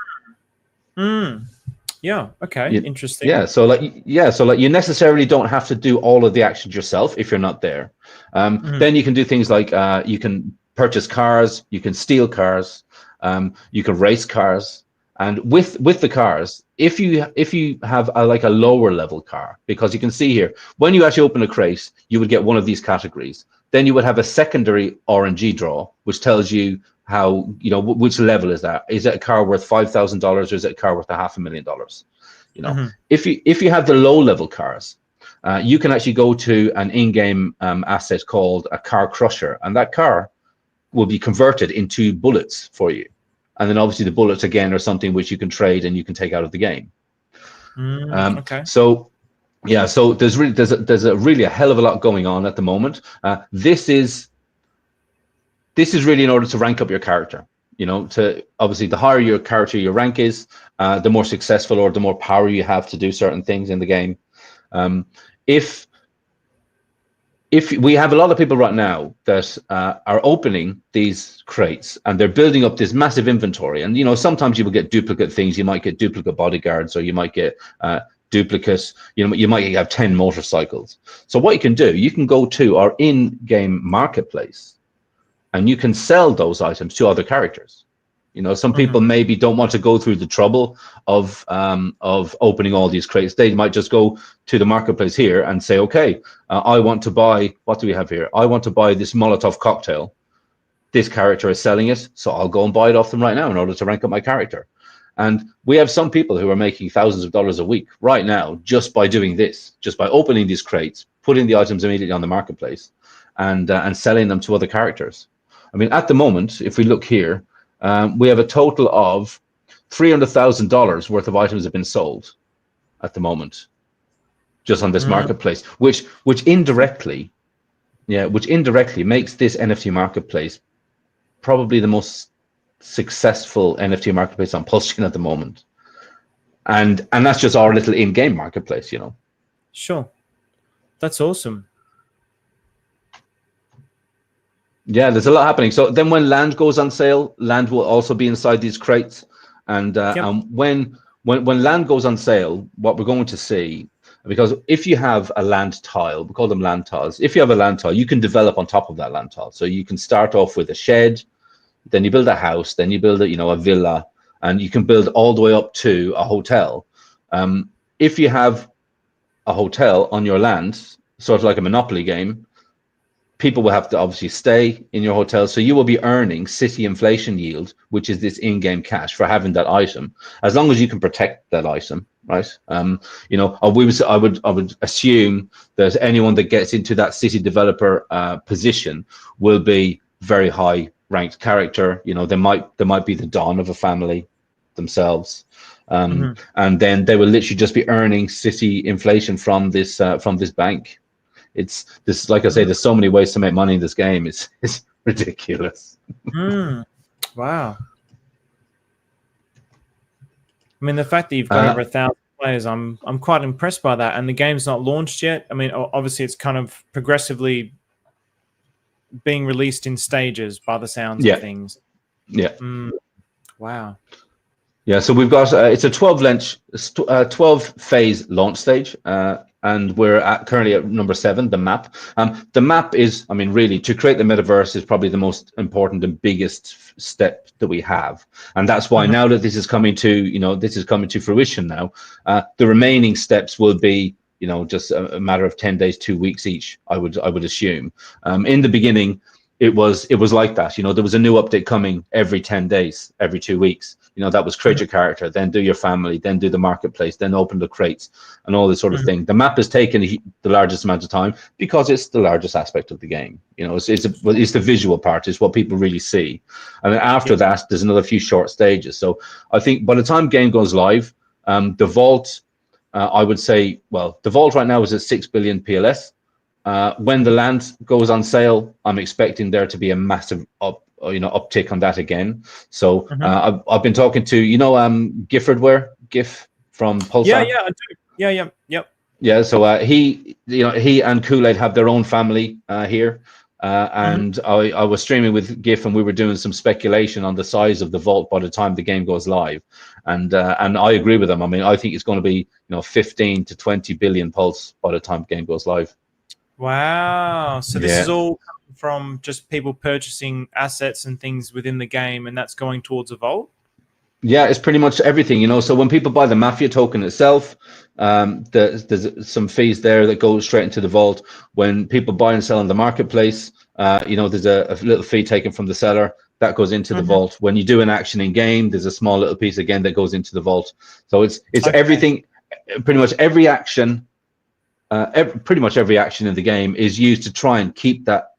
S2: Yeah. Okay. Interesting.
S1: So you necessarily don't have to do all of the actions yourself if you're not there. Then you can do things like you can purchase cars, you can steal cars, you can race cars. And with the cars, if you have a lower level car, because you can see here, when you actually open a crate, you would get one of these categories. Then you would have a secondary RNG draw, which tells you how, which level is that? Is it a car worth $5,000 or is it a car worth $500,000? If you have the low level cars, you can actually go to an in-game asset called a car crusher, and that car will be converted into bullets for you. And then obviously the bullets again are something which you can trade and you can take out of the game.
S2: Okay.
S1: So there's really a hell of a lot going on at the moment. This is really in order to rank up your character. To obviously the higher your character your rank is, the more successful or the more power you have to do certain things in the game. If we have a lot of people right now that are opening these crates and they're building up this massive inventory, and sometimes you will get duplicate things. You might get duplicate bodyguards, or you might get duplicates. You might have 10 motorcycles. So what you can do, you can go to our in-game marketplace, and you can sell those items to other characters. Some people maybe don't want to go through the trouble of opening all these crates. They might just go to the marketplace here and say, okay, I want to buy, what do we have here? I want to buy this Molotov cocktail. This character is selling it, so I'll go and buy it off them right now in order to rank up my character. And we have some people who are making thousands of dollars a week right now just by doing this, just by opening these crates, putting the items immediately on the marketplace, and selling them to other characters. I mean, at the moment, if we look here, we have a total of $300,000 worth of items have been sold at the moment. just on this marketplace, which indirectly, which indirectly makes this NFT marketplace probably the most successful NFT marketplace on PulseChain at the moment. And that's just our little in-game marketplace, you know.
S2: Sure. That's awesome.
S1: Yeah, there's a lot happening. So then when land goes on sale, land will also be inside these crates. And when land goes on sale, what we're going to see, because if you have a land tile, we call them land tiles. If you have a land tile, you can develop on top of that land tile. So you can start off with a shed, then you build a house, then you build a, a villa, and you can build all the way up to a hotel. If you have a hotel on your land, sort of like a Monopoly game, people will have to obviously stay in your hotel. So you will be earning city inflation yield, which is this in-game cash for having that item, as long as you can protect that item, right? I would assume that anyone that gets into that city developer position will be very high ranked character. They might be the Don of a family themselves. And then they will literally just be earning city inflation from this bank. It's this, like I say, there's so many ways to make money in this game. It's ridiculous.
S2: Wow. I mean, the fact that you've got over 1,000 players, I'm quite impressed by that. And the game's not launched yet. I mean, obviously, it's kind of progressively being released in stages by the sounds of things.
S1: Yeah.
S2: Wow.
S1: Yeah. So we've got it's a 12 phase launch stage. And we're currently at number 7, the map. The map is, I mean, really, to create the metaverse is probably the most important and biggest step that we have. And that's why now that this is coming to, fruition now, the remaining steps will be, just a matter of 10 days, 2 weeks each, I would assume. In the beginning, it was like that. There was a new update coming every 10 days, every 2 weeks. That was create your character, then do your family, then do the marketplace, then open the crates and all this sort of thing. The map has taken the largest amount of time because it's the largest aspect of the game. It's the visual part, is what people really see. And then after that, there's another few short stages. So I think by the time game goes live, the vault, I would say, well, the vault right now is at 6 billion PLS. When the land goes on sale, I'm expecting there to be a massive uptick on that again. So I've been talking to Giffordware, GIF from Pulsar.
S2: Yeah, I do.
S1: Yeah. So he and Kool-Aid have their own family here, and I was streaming with GIF, and we were doing some speculation on the size of the vault by the time the game goes live, and I agree with them. I mean, I think it's going to be 15 to 20 billion pulse by the time the game goes live.
S2: Wow. So this is all coming from just people purchasing assets and things within the game, and that's going towards a vault?
S1: Yeah, it's pretty much everything, So when people buy the Mafia token itself, there's some fees there that go straight into the vault. When people buy and sell in the marketplace, there's a little fee taken from the seller that goes into the vault. When you do an action in game, there's a small little piece again that goes into the vault. So it's everything, pretty much every action. Pretty much every action in the game is used to try and keep that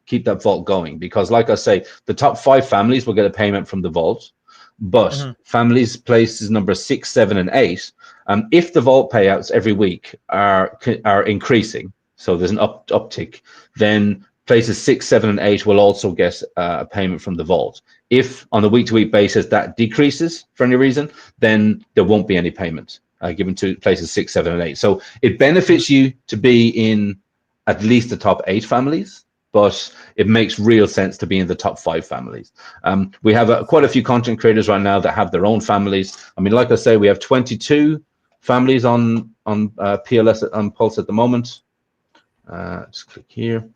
S1: vault going, because, like I say, the top 5 families will get a payment from the vault, but families places number 6, 7, and 8, if the vault payouts every week are increasing, so there's an uptick, then places 6, 7, and 8 will also get a payment from the vault. If on a week-to-week basis that decreases for any reason, then there won't be any payment given to places 6, 7, and 8. So it benefits you to be in at least the top 8 families, but it makes real sense to be in the top 5 families. We have quite a few content creators right now that have their own families. I mean, like I say, we have 22 families on PLS on Pulse at the moment. Just click here,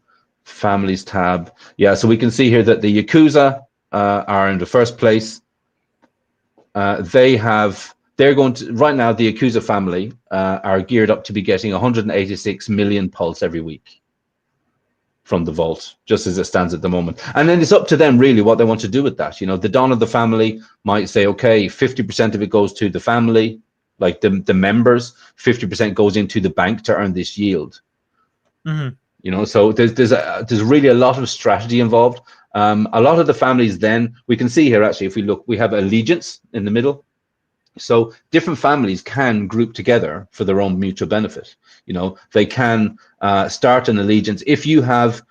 S1: families tab. Yeah, so we can see here that the Yakuza are in the first place. They're going to, right now, the Yakuza family are geared up to be getting 186 million pulse every week from the vault, just as it stands at the moment. And then it's up to them really what they want to do with that. The Don of the family might say, okay, 50% of it goes to the family, like the members, 50% goes into the bank to earn this yield. So there's really a lot of strategy involved. A lot of the families, then we can see here, actually, if we look, we have allegiance in the middle. So different families can group together for their own mutual benefit. You know, they can start an allegiance. If you have,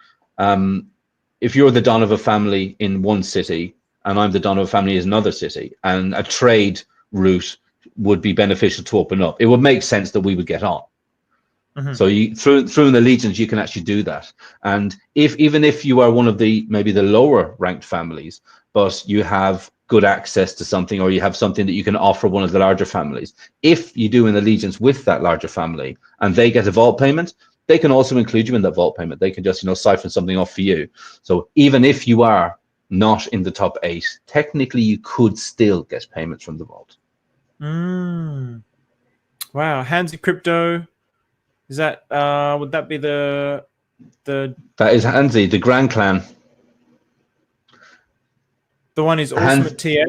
S1: if you're the Don of a family in one city and I'm the Don of a family in another city, and a trade route would be beneficial to open up, it would make sense that we would get on. So you, through an allegiance, you can actually do that. And even if you are one of the maybe the lower ranked families, but you have good access to something, or you have something that you can offer one of the larger families, if you do an allegiance with that larger family and they get a vault payment, they can also include you in that vault payment. They can just, you know, siphon something off for you. So even if you are not in the top 8, technically you could still get payments from the vault.
S2: Wow. Handsy Crypto, is that would that be the
S1: that is Handsy, the Grand Clan.
S2: The one is Ultimate TA?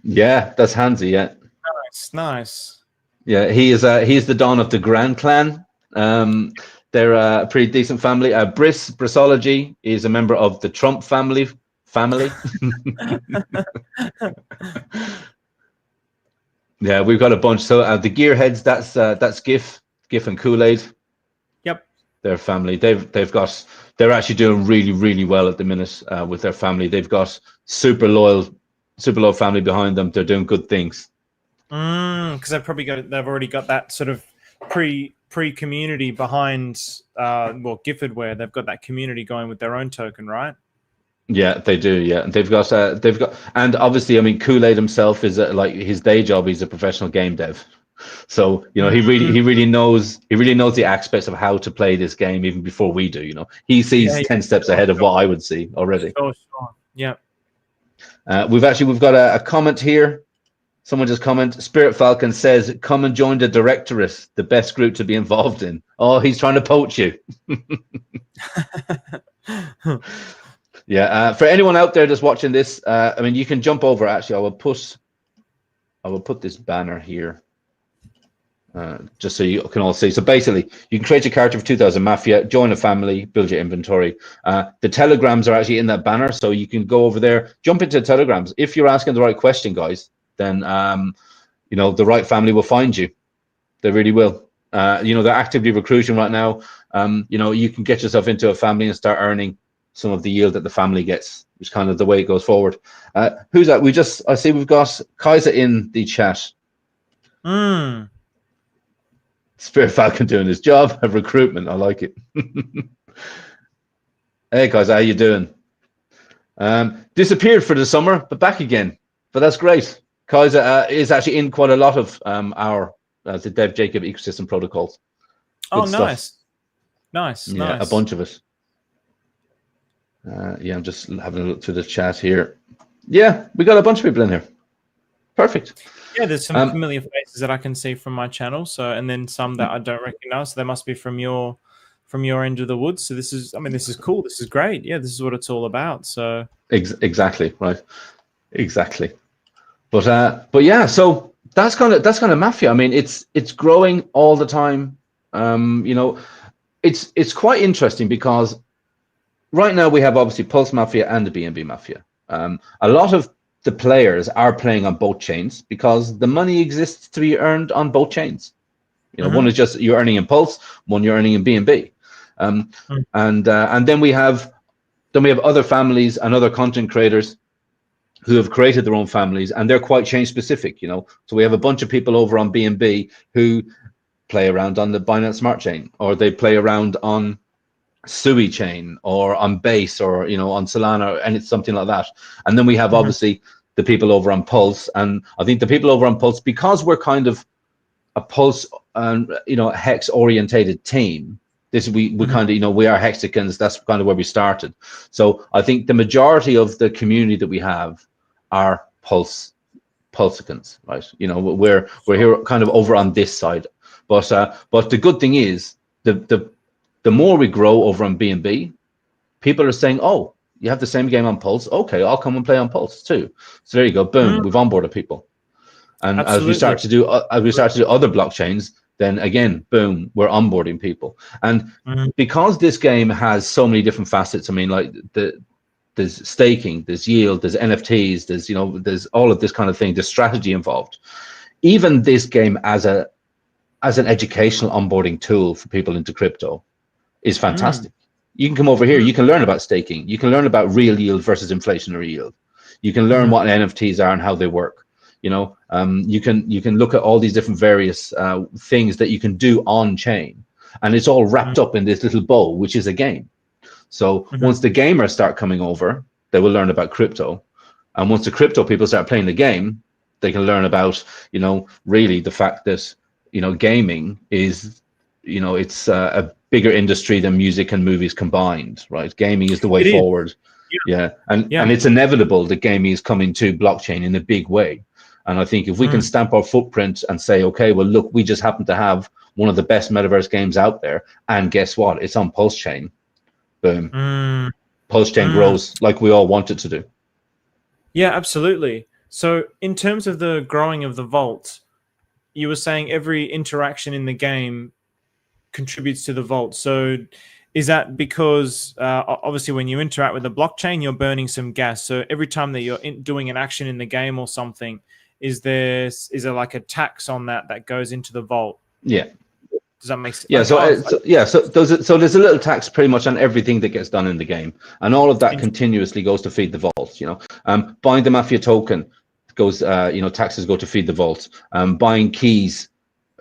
S1: Yeah, that's Handsy, yeah.
S2: Nice.
S1: Yeah, he's the Don of the Grand Clan. They're a pretty decent family. Brissology is a member of the Trump family. Yeah, we've got a bunch. So the Gearheads, that's GIF and Kool-Aid.
S2: Yep.
S1: Their family. They're actually doing really, really well at the minute with their family. They've got super loyal family behind them. They're doing good things.
S2: Because they've already got that sort of pre-community behind Gifford, where they've got that community going with their own token, right? Yeah,
S1: they do. Yeah, they've got, and obviously, I mean, Kool-Aid himself is like his day job. He's a professional game dev, so you know he really knows the aspects of how to play this game even before we do. You know, he sees 10 steps ahead of what I would see already.
S2: Sure. Yeah.
S1: We've got a comment here. Someone just commented. Spirit Falcon says, "Come and join the directorate, the best group to be involved in." Oh, he's trying to poach you. Yeah, for anyone out there that's watching this, I mean, you can jump over. Actually, I will put this banner here, just so you can all see. So basically, you can create your character for 2000 Mafia, join a family, build your inventory. The telegrams are actually in that banner, so you can go over there, jump into the telegrams. If you're asking the right question, guys, then you know, the right family will find you. They really will. You know, they're actively recruiting right now. You know, you can get yourself into a family and start earning some of the yield that the family gets, which is kind of the way it goes forward. Who's that? I see we've got Kaiser in the chat. Spirit Falcon doing his job of recruitment. I like it. Hey guys, how you doing? Disappeared for the summer, but back again. But that's great. Kaiser is actually in quite a lot of the Dev Jacob ecosystem protocols.
S2: Good stuff. Nice.
S1: A bunch of it. Yeah, I'm just having a look through the chat here. Yeah, we got a bunch of people in here. Perfect.
S2: Yeah, there's some familiar faces that I can see from my channel. So, and then some that I don't recognize. So they must be from your end of the woods. So this is cool. This is great. Yeah, this is what it's all about. So
S1: exactly right. Exactly. But yeah, so that's kind of Mafia. I mean, it's growing all the time. You know, it's quite interesting because right now we have obviously Pulse Mafia and the BNB Mafia. A lot of the players are playing on both chains because the money exists to be earned on both chains. You know, one is just you're earning in Pulse, one you're earning in BNB. And then we have other families and other content creators who have created their own families, and they're quite chain specific. You know, so we have a bunch of people over on BNB who play around on the Binance Smart Chain, or they play around on Sui chain, or on Base, or you know, on Solana, and it's something like that. And then we have obviously the people over on Pulse, and I think the people over on Pulse, because we're kind of a Pulse you know, hex orientated team. We kind of, you know, we are hexicans. That's kind of where we started. So I think the majority of the community that we have are Pulsicans, right? You know, we're here kind of over on this side. But the good thing is the more we grow over on BNB, people are saying, "Oh, you have the same game on Pulse. Okay, I'll come and play on Pulse too." So there you go. Boom, we've onboarded people. And as we start to do other blockchains, then again, boom, we're onboarding people. And because this game has so many different facets, I mean, like there's staking, there's yield, there's NFTs, there's, you know, there's all of this kind of thing, there's strategy involved. Even this game as an educational onboarding tool for people into crypto is fantastic. You can come over here, you can learn about staking, you can learn about real yield versus inflationary yield. You can learn what NFTs are and how they work. You know, you can look at all these different various things that you can do on chain, and it's all wrapped up in this little bow, which is a game. So once the gamers start coming over, they will learn about crypto, and once the crypto people start playing the game, they can learn about, you know, really the fact that, you know, gaming is, you know, it's a bigger industry than music and movies combined, right? Gaming is the way forward. Yeah, and it's inevitable that gaming is coming to blockchain in a big way. And I think if we can stamp our footprint and say, okay, well, look, we just happen to have one of the best metaverse games out there, and guess what? It's on PulseChain. Boom. PulseChain grows like we all want it to do.
S2: Yeah, absolutely. So in terms of the growing of the vault, you were saying every interaction in the game contributes to the vault. So is that because obviously when you interact with the blockchain, you're burning some gas. So every time that you're doing an action in the game or something, is there like a tax on that goes into the vault?
S1: Yeah.
S2: Does that make sense?
S1: Yeah. So there's a little tax pretty much on everything that gets done in the game, and all of that continuously goes to feed the vault. You know, buying the Mafia token goes. You know, taxes go to feed the vault. Buying keys,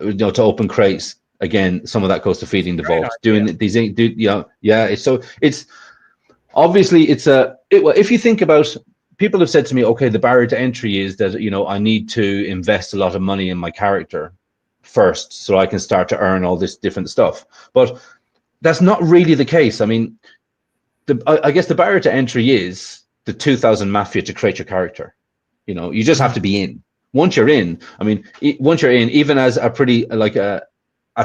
S1: you know, to open crates. Again, some of that goes to feeding the vault. Doing these, it's obviously if you think about, people have said to me, okay, the barrier to entry is that, you know, I need to invest a lot of money in my character first so I can start to earn all this different stuff. But that's not really the case. I mean, I guess the barrier to entry is the 2,000 Mafia to create your character. You know, you just have to be in. Once you're in, I mean, even as a pretty like a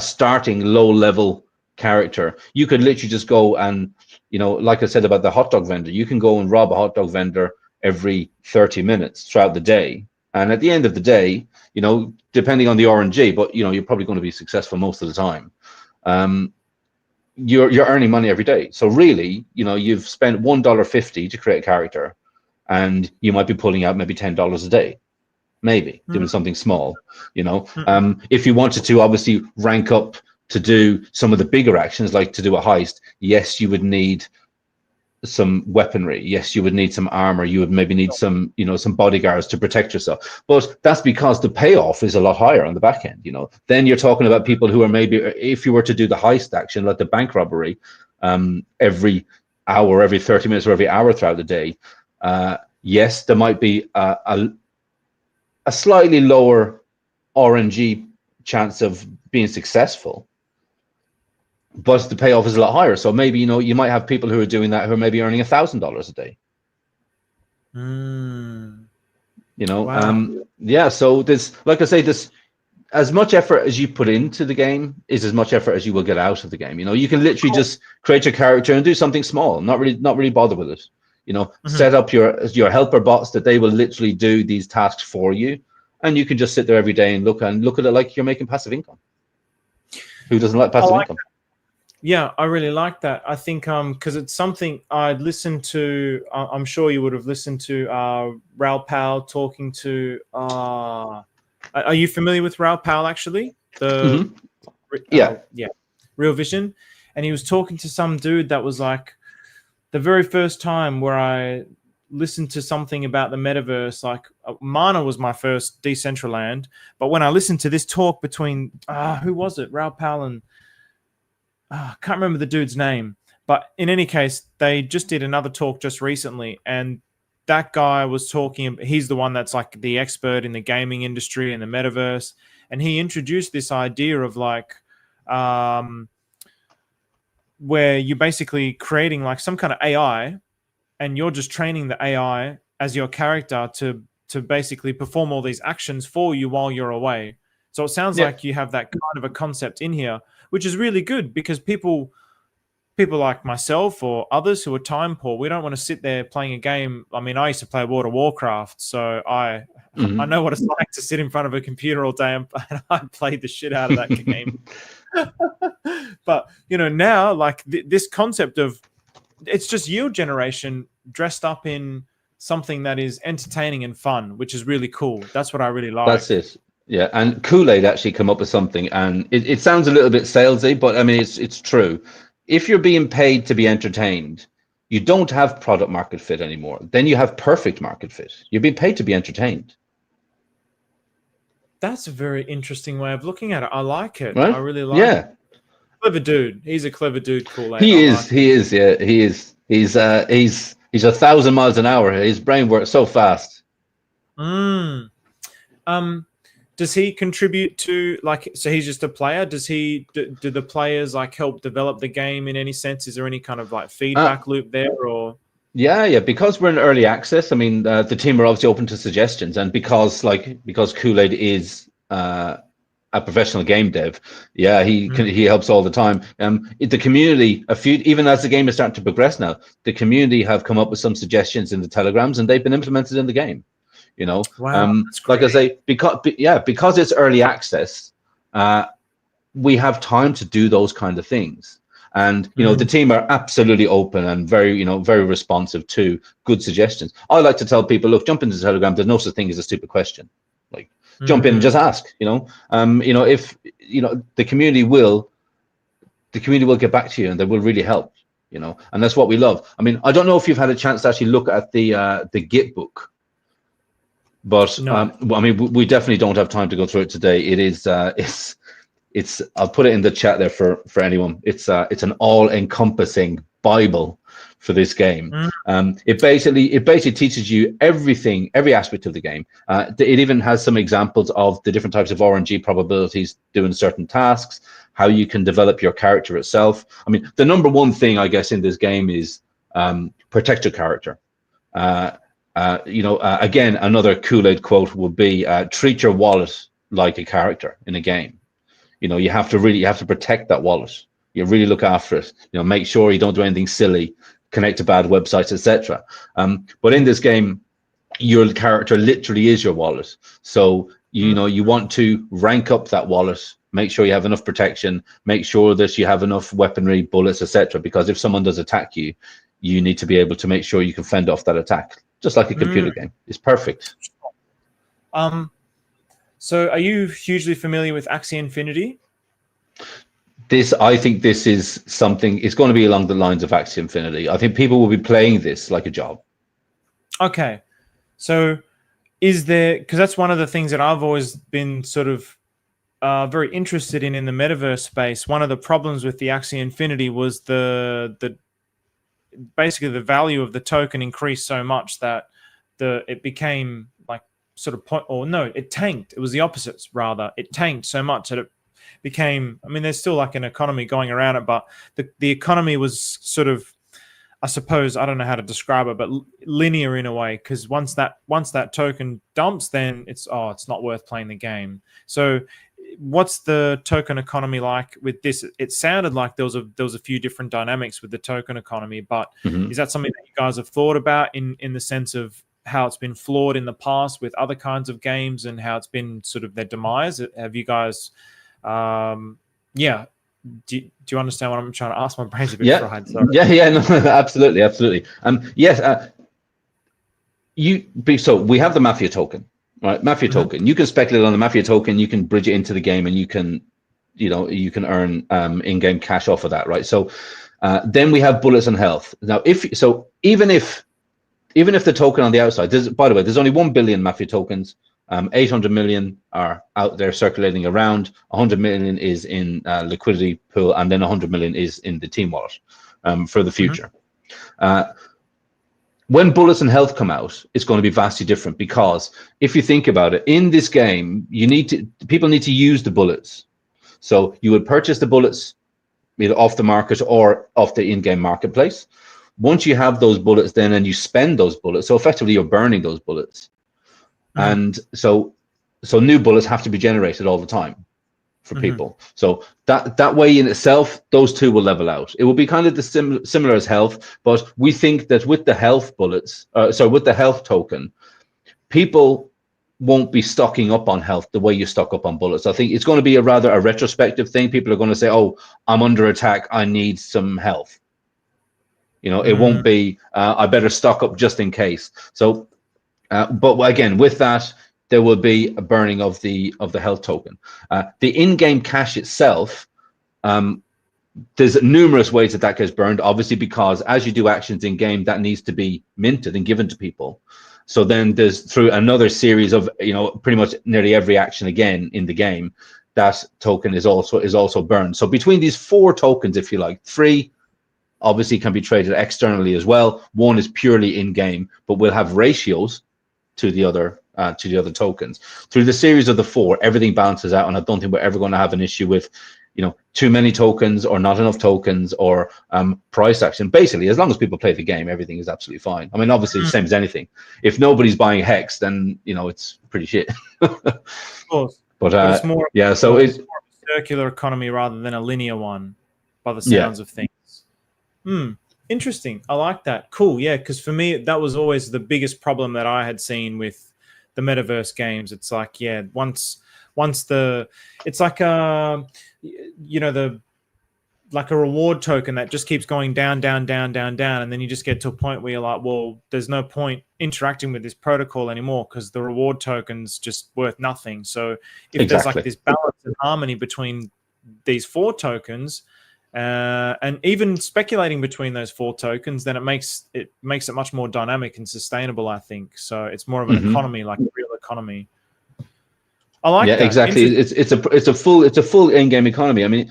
S1: starting low level character, you could literally just go and, you know, like I said about the hot dog vendor, you can go and rob a hot dog vendor every 30 minutes throughout the day. And at the end of the day, you know, depending on the RNG, but, you know, you're probably going to be successful most of the time. You're earning money every day. So really, you know, you've spent $1.50 to create a character, and you might be pulling out maybe $10 a day. Maybe doing something small, you know. If you wanted to obviously rank up to do some of the bigger actions, like to do a heist, yes, you would need some weaponry. Yes, you would need some armor. You would maybe need some, you know, some bodyguards to protect yourself. But that's because the payoff is a lot higher on the back end, you know. Then you're talking about people who are maybe, if you were to do the heist action, like the bank robbery, every hour, every 30 minutes, or every hour throughout the day, yes, there might be a slightly lower RNG chance of being successful, but the payoff is a lot higher. So maybe, you know, you might have people who are doing that who are maybe earning $1,000 a day. You know,
S2: wow.
S1: Yeah. So this, like I say, this, as much effort as you put into the game is as much effort as you will get out of the game. You know, you can literally just create your character and do something small, not really bother with it. You know, set up your helper bots that they will literally do these tasks for you, and you can just sit there every day and look at it like you're making passive income. Who doesn't like passive income?
S2: Yeah, I really like that. I think because it's something I'd listened to. I'm sure you would have listened to Raoul Pal talking to. Are you familiar with Raoul Pal actually? Yeah, Real Vision, and he was talking to some dude that was like, the very first time where I listened to something about the metaverse, like Mana was my first Decentraland, but when I listened to this talk between who was it, Raoul Pal and I can't remember the dude's name, but in any case, they just did another talk just recently, and that guy was talking. He's the one that's like the expert in the gaming industry and the metaverse, and he introduced this idea of like where you're basically creating like some kind of AI, and you're just training the AI as your character to basically perform all these actions for you while you're away. So it sounds like you have that kind of a concept in here, which is really good, because people like myself or others who are time poor, we don't want to sit there playing a game. I mean, I used to play World of Warcraft, so I know what it's like to sit in front of a computer all day, and I played the shit out of that game. But, you know, now like this concept of, it's just yield generation dressed up in something that is entertaining and fun, which is really cool. That's what I really like.
S1: That's it. Yeah, and Kool-Aid actually come up with something, and it sounds a little bit salesy, but I mean it's true. If you're being paid to be entertained, you don't have product market fit anymore. Then you have perfect market fit. You're being paid to be entertained.
S2: That's a very interesting way of looking at it. I like it.
S1: Right?
S2: I really like
S1: Yeah.
S2: it. Clever dude. He's a clever dude, Kool-Aid.
S1: He is, yeah, he is. He's 1,000 miles an hour. His brain works so fast.
S2: Does he contribute to, like, so he's just a player? Does he do the players like help develop the game in any sense? Is there any kind of like feedback loop there, or?
S1: Yeah, because we're in early access. I mean, the team are obviously open to suggestions, and because Kool-Aid is a professional game dev, yeah, he helps all the time. The community, even as the game is starting to progress now, the community have come up with some suggestions in the telegrams, and they've been implemented in the game. You know,
S2: wow,
S1: like I say, because it's early access, we have time to do those kind of things. And you know, the team are absolutely open and very responsive to good suggestions. I like to tell people, look, jump into the Telegram. There's no such thing as a stupid question. Like, jump in and just ask. If the community will get back to you, and they will really help. And that's what we love. I mean, I don't know if you've had a chance to actually look at the Git book. But
S2: no.
S1: I mean, we definitely don't have time to go through it today. It is, it's. I'll put it in the chat there for anyone. It's an all-encompassing Bible for this game. It basically teaches you everything, every aspect of the game. It even has some examples of the different types of RNG probabilities doing certain tasks, how you can develop your character itself. I mean, the number one thing I guess in this game is protect your character. Again, another Kool-Aid quote would be, treat your wallet like a character in a game. You have to protect that wallet. You really look after it. Make sure you don't do anything silly, connect to bad websites, etc. But in this game, your character literally is your wallet. So, you want to rank up that wallet, make sure you have enough protection, make sure that you have enough weaponry, bullets, etc. Because if someone does attack you, you need to be able to make sure you can fend off that attack. Just like a computer game. It's perfect.
S2: So are you hugely familiar with Axie Infinity?
S1: I think this is something, it's going to be along the lines of Axie Infinity. I think people will be playing this like a job.
S2: Okay. So is there, because that's one of the things that I've always been sort of very interested in the metaverse space. One of the problems with the Axie Infinity was basically the value of the token increased so much that it became like sort of it tanked. It was the opposite, rather. It tanked so much that it became, I mean, there's still like an economy going around it, but the economy was sort of, I suppose, I don't know how to describe it, but linear in a way, because once that token dumps, then it's not worth playing the game. So what's the token economy like with this? It sounded like there was a few different dynamics with the token economy, but is that something that you guys have thought about in the sense of how it's been flawed in the past with other kinds of games and how it's been sort of their demise? Have you guys, do you understand what I'm trying to ask? My brain's a bit fried. Sorry.
S1: Yeah, no, absolutely. Yes, so we have the Mafia token. Right, Mafia token. You can speculate on the Mafia token. You can bridge it into the game, and you can earn in-game cash off of that. Right. So then we have bullets and health. Now, even if the token on the outside, by the way, there's only 1 billion Mafia tokens. 800 million are out there circulating around. 100 million is in liquidity pool, and then 100 million is in the team wallet for the future. When bullets and health come out, it's going to be vastly different, because if you think about it, in this game, people need to use the bullets. So you would purchase the bullets either off the market or off the in-game marketplace. Once you have those bullets, and you spend those bullets, so effectively you're burning those bullets. And so new bullets have to be generated all the time for people. So that way in itself, those two will level out. It will be kind of the similar as health, but we think that with the health bullets, with the health token, people won't be stocking up on health the way you stock up on bullets. I think it's going to be a retrospective thing. People are going to say, "Oh, I'm under attack. I need some health." You know, it won't be, I better stock up just in case. So, but again, with that, there will be a burning of the health token. The in-game cash itself, there's numerous ways that gets burned, obviously, because as you do actions in game, that needs to be minted and given to people. So then there's through another series of, you know, pretty much nearly every action again in the game, that token is also burned. So between these 4 tokens, if you like, 3 obviously can be traded externally as well. 1 is purely in game, but we'll have ratios to the other tokens. Through the series of the 4, everything balances out, and I don't think we're ever going to have an issue with, you know, too many tokens or not enough tokens or price action. Basically, as long as people play the game, everything is absolutely fine. I mean, obviously, the same as anything. If nobody's buying Hex, then, you know, it's pretty shit.
S2: Of course.
S1: But
S2: it's more,
S1: yeah, so
S2: it's more of a circular economy rather than a linear one, by the sounds of things. Interesting. I like that. Cool. Yeah, because for me, that was always the biggest problem that I had seen with the metaverse games. It's like, yeah, once it's like you know, like a reward token that just keeps going down, down, down, down, down, and then you just get to a point where you're like, well, there's no point interacting with this protocol anymore because the reward token's just worth nothing. So if there's like this balance and harmony between these 4 tokens, and even speculating between those 4 tokens, then it makes it much more dynamic and sustainable, I think. So it's more of an economy, like a real economy. I like that.
S1: Exactly. It's a full in-game economy. I mean,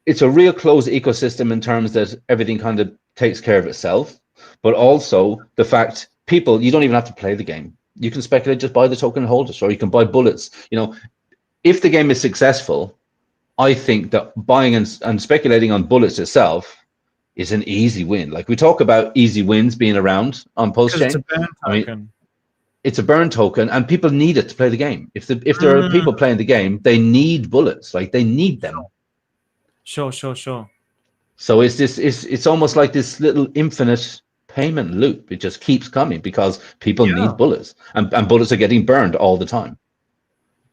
S1: it's a real closed ecosystem in terms that everything kind of takes care of itself, but also the fact people, you don't even have to play the game. You can speculate, just buy the token and hold it, or you can buy bullets. You know, if the game is successful, I think that buying and speculating on bullets itself is an easy win. Like we talk about easy wins being around on PulseChain.
S2: It's a burn token.
S1: I mean, it's a burn token, and people need it to play the game. If there are people playing the game, they need bullets. Like they need them.
S2: Sure.
S1: So it's almost like this little infinite payment loop. It just keeps coming because people need bullets, and bullets are getting burned all the time.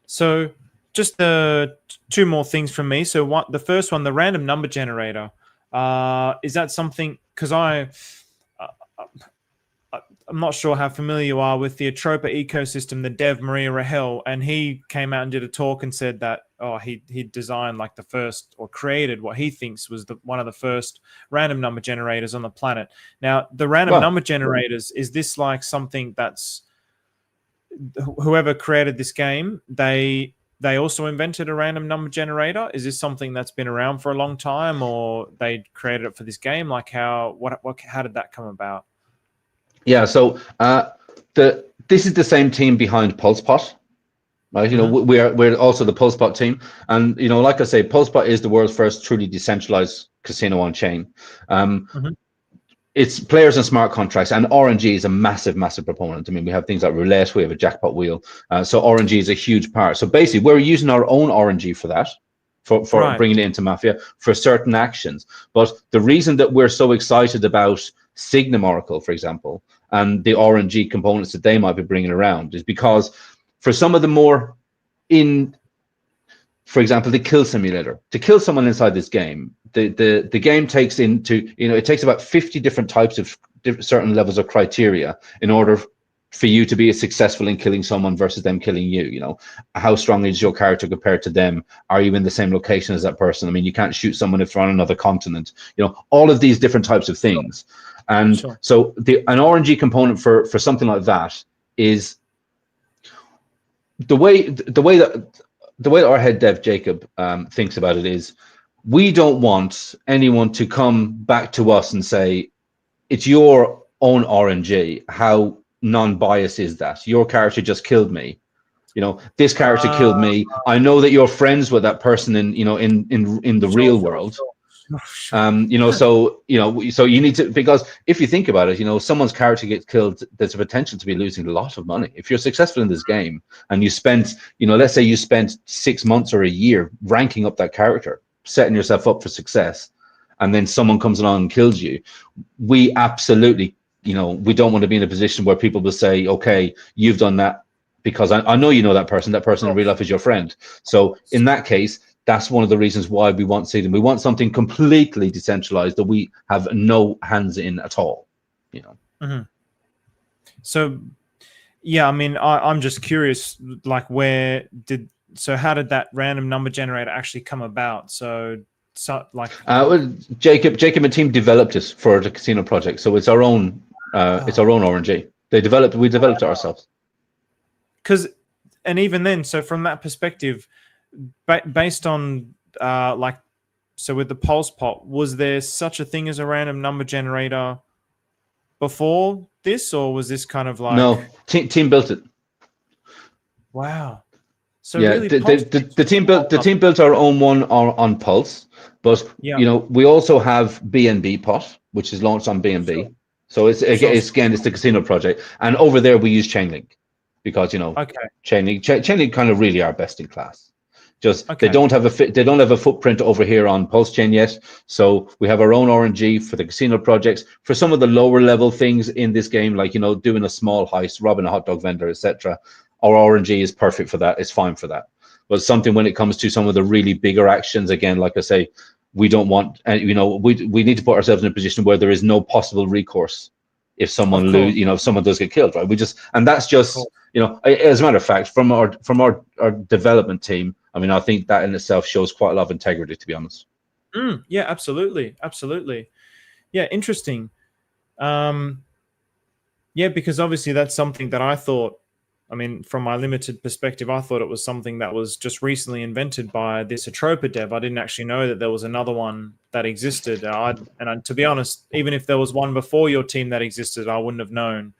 S2: So just 2 more things from me. So the first one, the random number generator, is that something, because I'm not sure how familiar you are with the Atropa ecosystem, the dev Maria Rahel, and he came out and did a talk and said that he designed like the first, or created what he thinks was one of the first random number generators on the planet. Now, the random number generators, is this like something that's, whoever created this game, they also invented a random number generator? Is this something that's been around for a long time, or they created it for this game? Like how did that come about? Yeah,
S1: so this is the same team behind PulsePot, right? You know, we're also the PulsePot team, and you know, like I say, PulsePot is the world's first truly decentralized casino on chain. It's players and smart contracts, and RNG is a massive proponent. I mean, we have things like roulette, we have a jackpot wheel, so RNG is a huge part. So basically, we're using our own RNG for that, for bringing it into Mafia for certain actions. But the reason that we're so excited about Signum Oracle, for example, and the RNG components that they might be bringing around is because for some of the more for example, the kill simulator, to kill someone inside this game, the game takes into, you know, it takes about 50 different types of certain levels of criteria in order for you to be successful in killing someone versus them killing you. You know, how strong is your character compared to them? Are you in the same location as that person? I mean, you can't shoot someone if they're on another continent. You know, all of these different types of things. And so an RNG component for something like that is the way that our head dev Jacob thinks about it is, we don't want anyone to come back to us and say, it's your own RNG. How non-biased is that? Your character just killed me. You know, this character killed me. I know that you're friends with that person in, you know, in the real world. You know, so you need to, because if you think about it, you know, someone's character gets killed, there's a potential to be losing a lot of money. If you're successful in this game and you spent, you know, let's say you spent 6 months or a year ranking up that character, setting yourself up for success, and then someone comes along and kills you, we absolutely, you know, we don't want to be in a position where people will say, okay, you've done that because I know you know that person in real life is your friend. So in that case, that's one of the reasons why we want Signum. We want something completely decentralized that we have no hands in at all, you know.
S2: Mm-hmm. So, yeah, I mean, I'm just curious, like, how did that random number generator actually come about? So like,
S1: well, Jacob and team developed it for the casino project, so it's our own RNG. We developed it ourselves.
S2: And even then, so from that perspective, based on like, so with the PulsePot, was there such a thing as a random number generator before this, or was this kind of like...
S1: No, team built it.
S2: Wow. So
S1: yeah,
S2: really,
S1: the team built our own one on Pulse, but you know, we also have BNB Pot, which is launched on BNB. Sure. So it's the casino project, and over there we use Chainlink, because you know, Chainlink kind of really are best in class. Just they don't have a footprint over here on PulseChain yet, so we have our own RNG for the casino projects. For some of the lower level things in this game, like, you know, doing a small heist, robbing a hot dog vendor, etc., our RNG is perfect for that. It's fine for that. But something when it comes to some of the really bigger actions, again, like I say, we don't want, you know, we need to put ourselves in a position where there is no possible recourse if someone if someone does get killed, right? And that's just, you know, as a matter of fact, from our development team, I mean, I think that in itself shows quite a lot of integrity, to be honest.
S2: Yeah, absolutely. Yeah, interesting. Yeah, because obviously that's something that I thought, I mean, from my limited perspective, I thought it was something that was just recently invented by this Atropa dev. I didn't actually know that there was another one that existed. And to be honest, even if there was one before your team that existed, I wouldn't have known.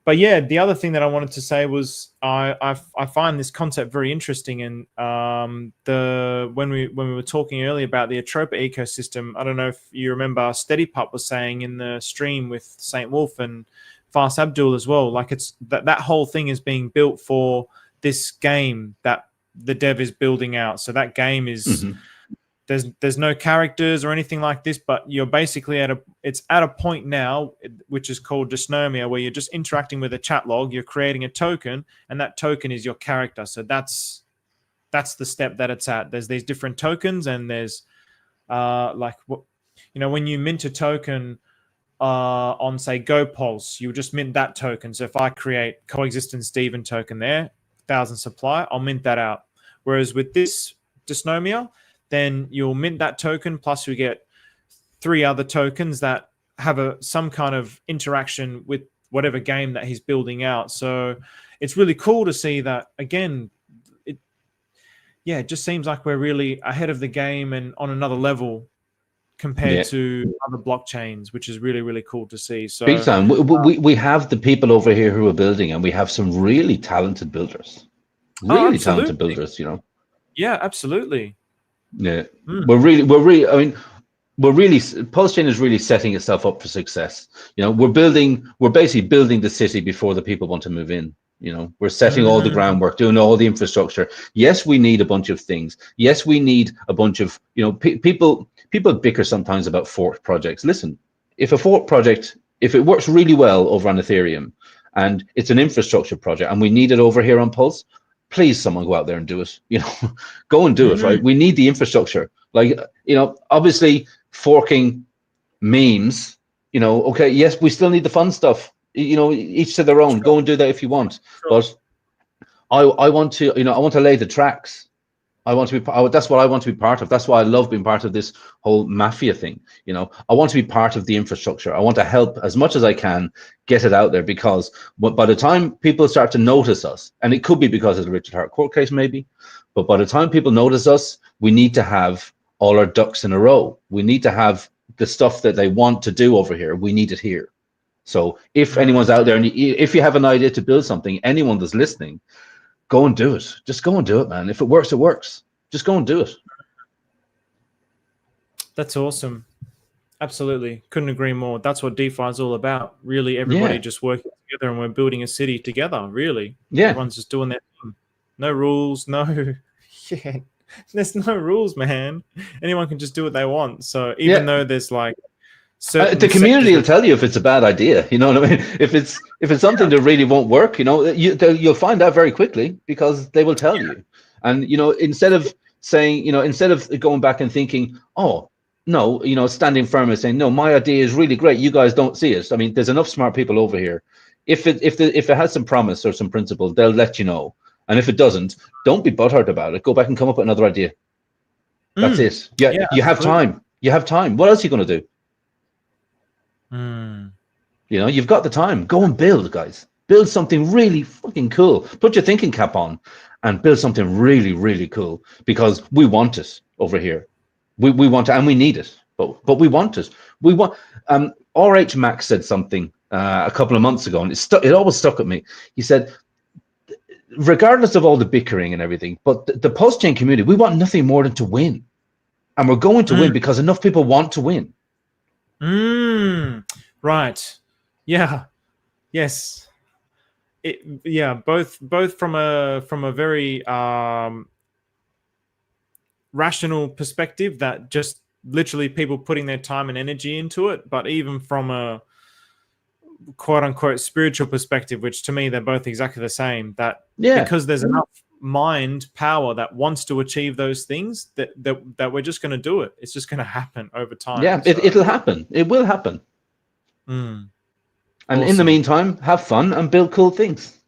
S2: But yeah, the other thing that I wanted to say was I find this concept very interesting. And when we were talking earlier about the Atropa ecosystem, I don't know if you remember, Steady Pup was saying in the stream with Saint Wolf and Fast Abdul as well, like it's that whole thing is being built for this game that the dev is building out. So that game is there's no characters or anything like this, but you're basically at a point now, which is called dysnomia, where you're just interacting with a chat log. You're creating a token, and that token is your character. So that's the step that it's at. There's these different tokens, and there's like, you know, when you mint a token on, say, GoPulse, you just mint that token. So if I create Coexistence Steven token there, 1,000 supply, I'll mint that out. Whereas with this dysnomia, then you'll mint that token, plus you get 3 other tokens that have some kind of interaction with whatever game that he's building out. So it's really cool to see that, again, it just seems like we're really ahead of the game and on another level compared to other blockchains, which is really, really cool to see. So
S1: big time. We have the people over here who are building, and we have some really talented builders. Really talented builders, you know.
S2: Yeah, absolutely.
S1: Yeah. We're really, I mean, PulseChain is really setting itself up for success. You know, we're basically building the city before the people want to move in. You know, we're setting all the groundwork, doing all the infrastructure. Yes, we need a bunch of things. Yes, we need a bunch of, you know, people bicker sometimes about fork projects. Listen, if a fork project, if it works really well over on Ethereum and it's an infrastructure project and we need it over here on Pulse, please someone go out there and do it. You know, go and do it, right? We need the infrastructure. Like, you know, obviously forking memes, you know, okay, yes, we still need the fun stuff. You know, each to their own. Go and do that if you want. But I want to, you know, I want to lay the tracks. I want to be, that's what I want to be part of. That's why I love being part of this whole Mafia thing. You know, I want to be part of the infrastructure. I want to help as much as I can get it out there, because by the time people start to notice us, and it could be because of the Richard Hart court case maybe, but by the time people notice us, we need to have all our ducks in a row. We need to have the stuff that they want to do over here. We need it here. So if anyone's out there and if you have an idea to build something, anyone that's listening, go and do it. Just go and do it, man. If it works, it works. Just go and do it.
S2: That's awesome. Absolutely. Couldn't agree more. That's what DeFi is all about. Really, everybody just working together, and we're building a city together, really. Yeah. Everyone's just doing their thing. No rules, no... Yeah. There's no rules, man. Anyone can just do what they want. So even though there's like...
S1: the community will tell you if it's a bad idea. You know what I mean? If it's something that really won't work, you know, you'll find out very quickly, because they will tell you. And you know, instead of saying, instead of going back and thinking, oh, no, standing firm and saying, no, my idea is really great, you guys don't see it. I mean, there's enough smart people over here. If it has some promise or some principle, they'll let you know. And if it doesn't, don't be butthurt about it. Go back and come up with another idea. That's it. Yeah, you have time. You have time. What else are you going to do? You've got the time. Go and build, guys. Build something really fucking cool. Put your thinking cap on and build something really, really cool, because we want it over here. We want it, and we need it. But we want it. We want. RH Max said something a couple of months ago, and it always stuck with me. He said, regardless of all the bickering and everything, but the PulseChain community, we want nothing more than to win, and we're going to win because enough people want to win.
S2: Right. Yeah. Yes. Both from a very rational perspective, that just literally people putting their time and energy into it, but even from a quote unquote spiritual perspective, which to me they're both exactly the same, that because there's enough mind power that wants to achieve those things, that we're just going to do it. It's just going to happen over time.
S1: It'll happen. It will happen. And awesome. In the meantime, have fun and build cool things.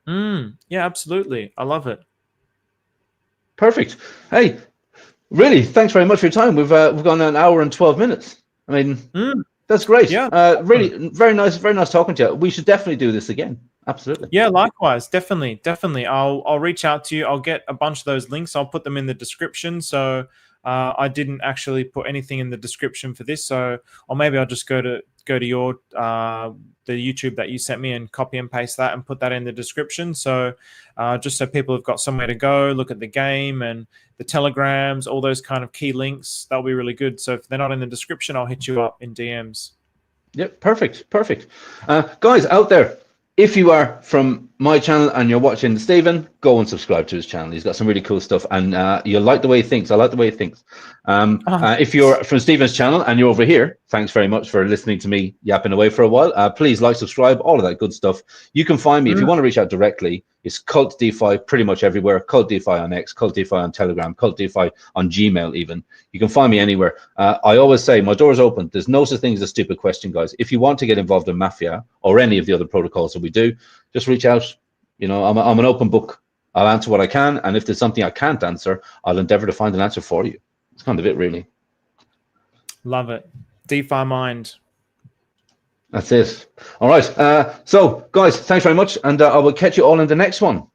S2: Yeah, absolutely. I love it.
S1: Perfect. Hey, really, thanks very much for your time. We've gone an hour and 12 minutes. I mean, that's great. Yeah. Really, very nice talking to you. We should definitely do this again. Absolutely.
S2: Yeah, likewise. Definitely. I'll reach out to you. I'll get a bunch of those links. I'll put them in the description. So I didn't actually put anything in the description for this. So, or maybe I'll just go to your the YouTube that you sent me and copy and paste that and put that in the description. So just so people have got somewhere to go, look at the game and the telegrams, all those kind of key links, that'll be really good. So if they're not in the description, I'll hit you up in DMs. Yep,
S1: perfect. Guys out there, if you are from my channel and you're watching Stephen, go and subscribe to his channel. He's got some really cool stuff, and you'll like the way he thinks. I like the way he thinks. If you're from Stephen's channel and you're over here, thanks very much for listening to me yapping away for a while. Please like, subscribe, all of that good stuff. You can find me if you want to reach out directly. It's KvltDeFi pretty much everywhere. KvltDeFi on X, KvltDeFi on Telegram, KvltDeFi on Gmail even. You can find me anywhere. I always say my door's open. There's no such thing as a stupid question, guys. If you want to get involved in Mafia or any of the other protocols that we do, just reach out. I'm an open book. I'll answer what I can, and if there's something I can't answer, I'll endeavor to find an answer for you. It's kind of it, really.
S2: Love it. DeFi mind.
S1: That's it. All right. So, guys, thanks very much, and I will catch you all in the next one.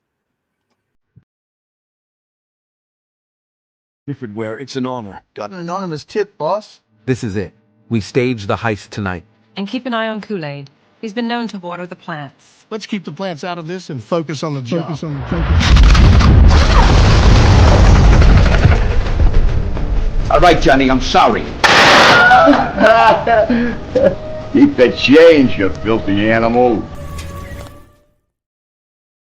S3: Where it's an honor.
S4: Got an anonymous tip, boss.
S3: This is it. We stage the heist tonight.
S5: And keep an eye on Kool-Aid. He's been known to water the plants.
S4: Let's keep the plants out of this and focus on the job.
S6: All right, Johnny, I'm sorry. Keep the change, you filthy animal.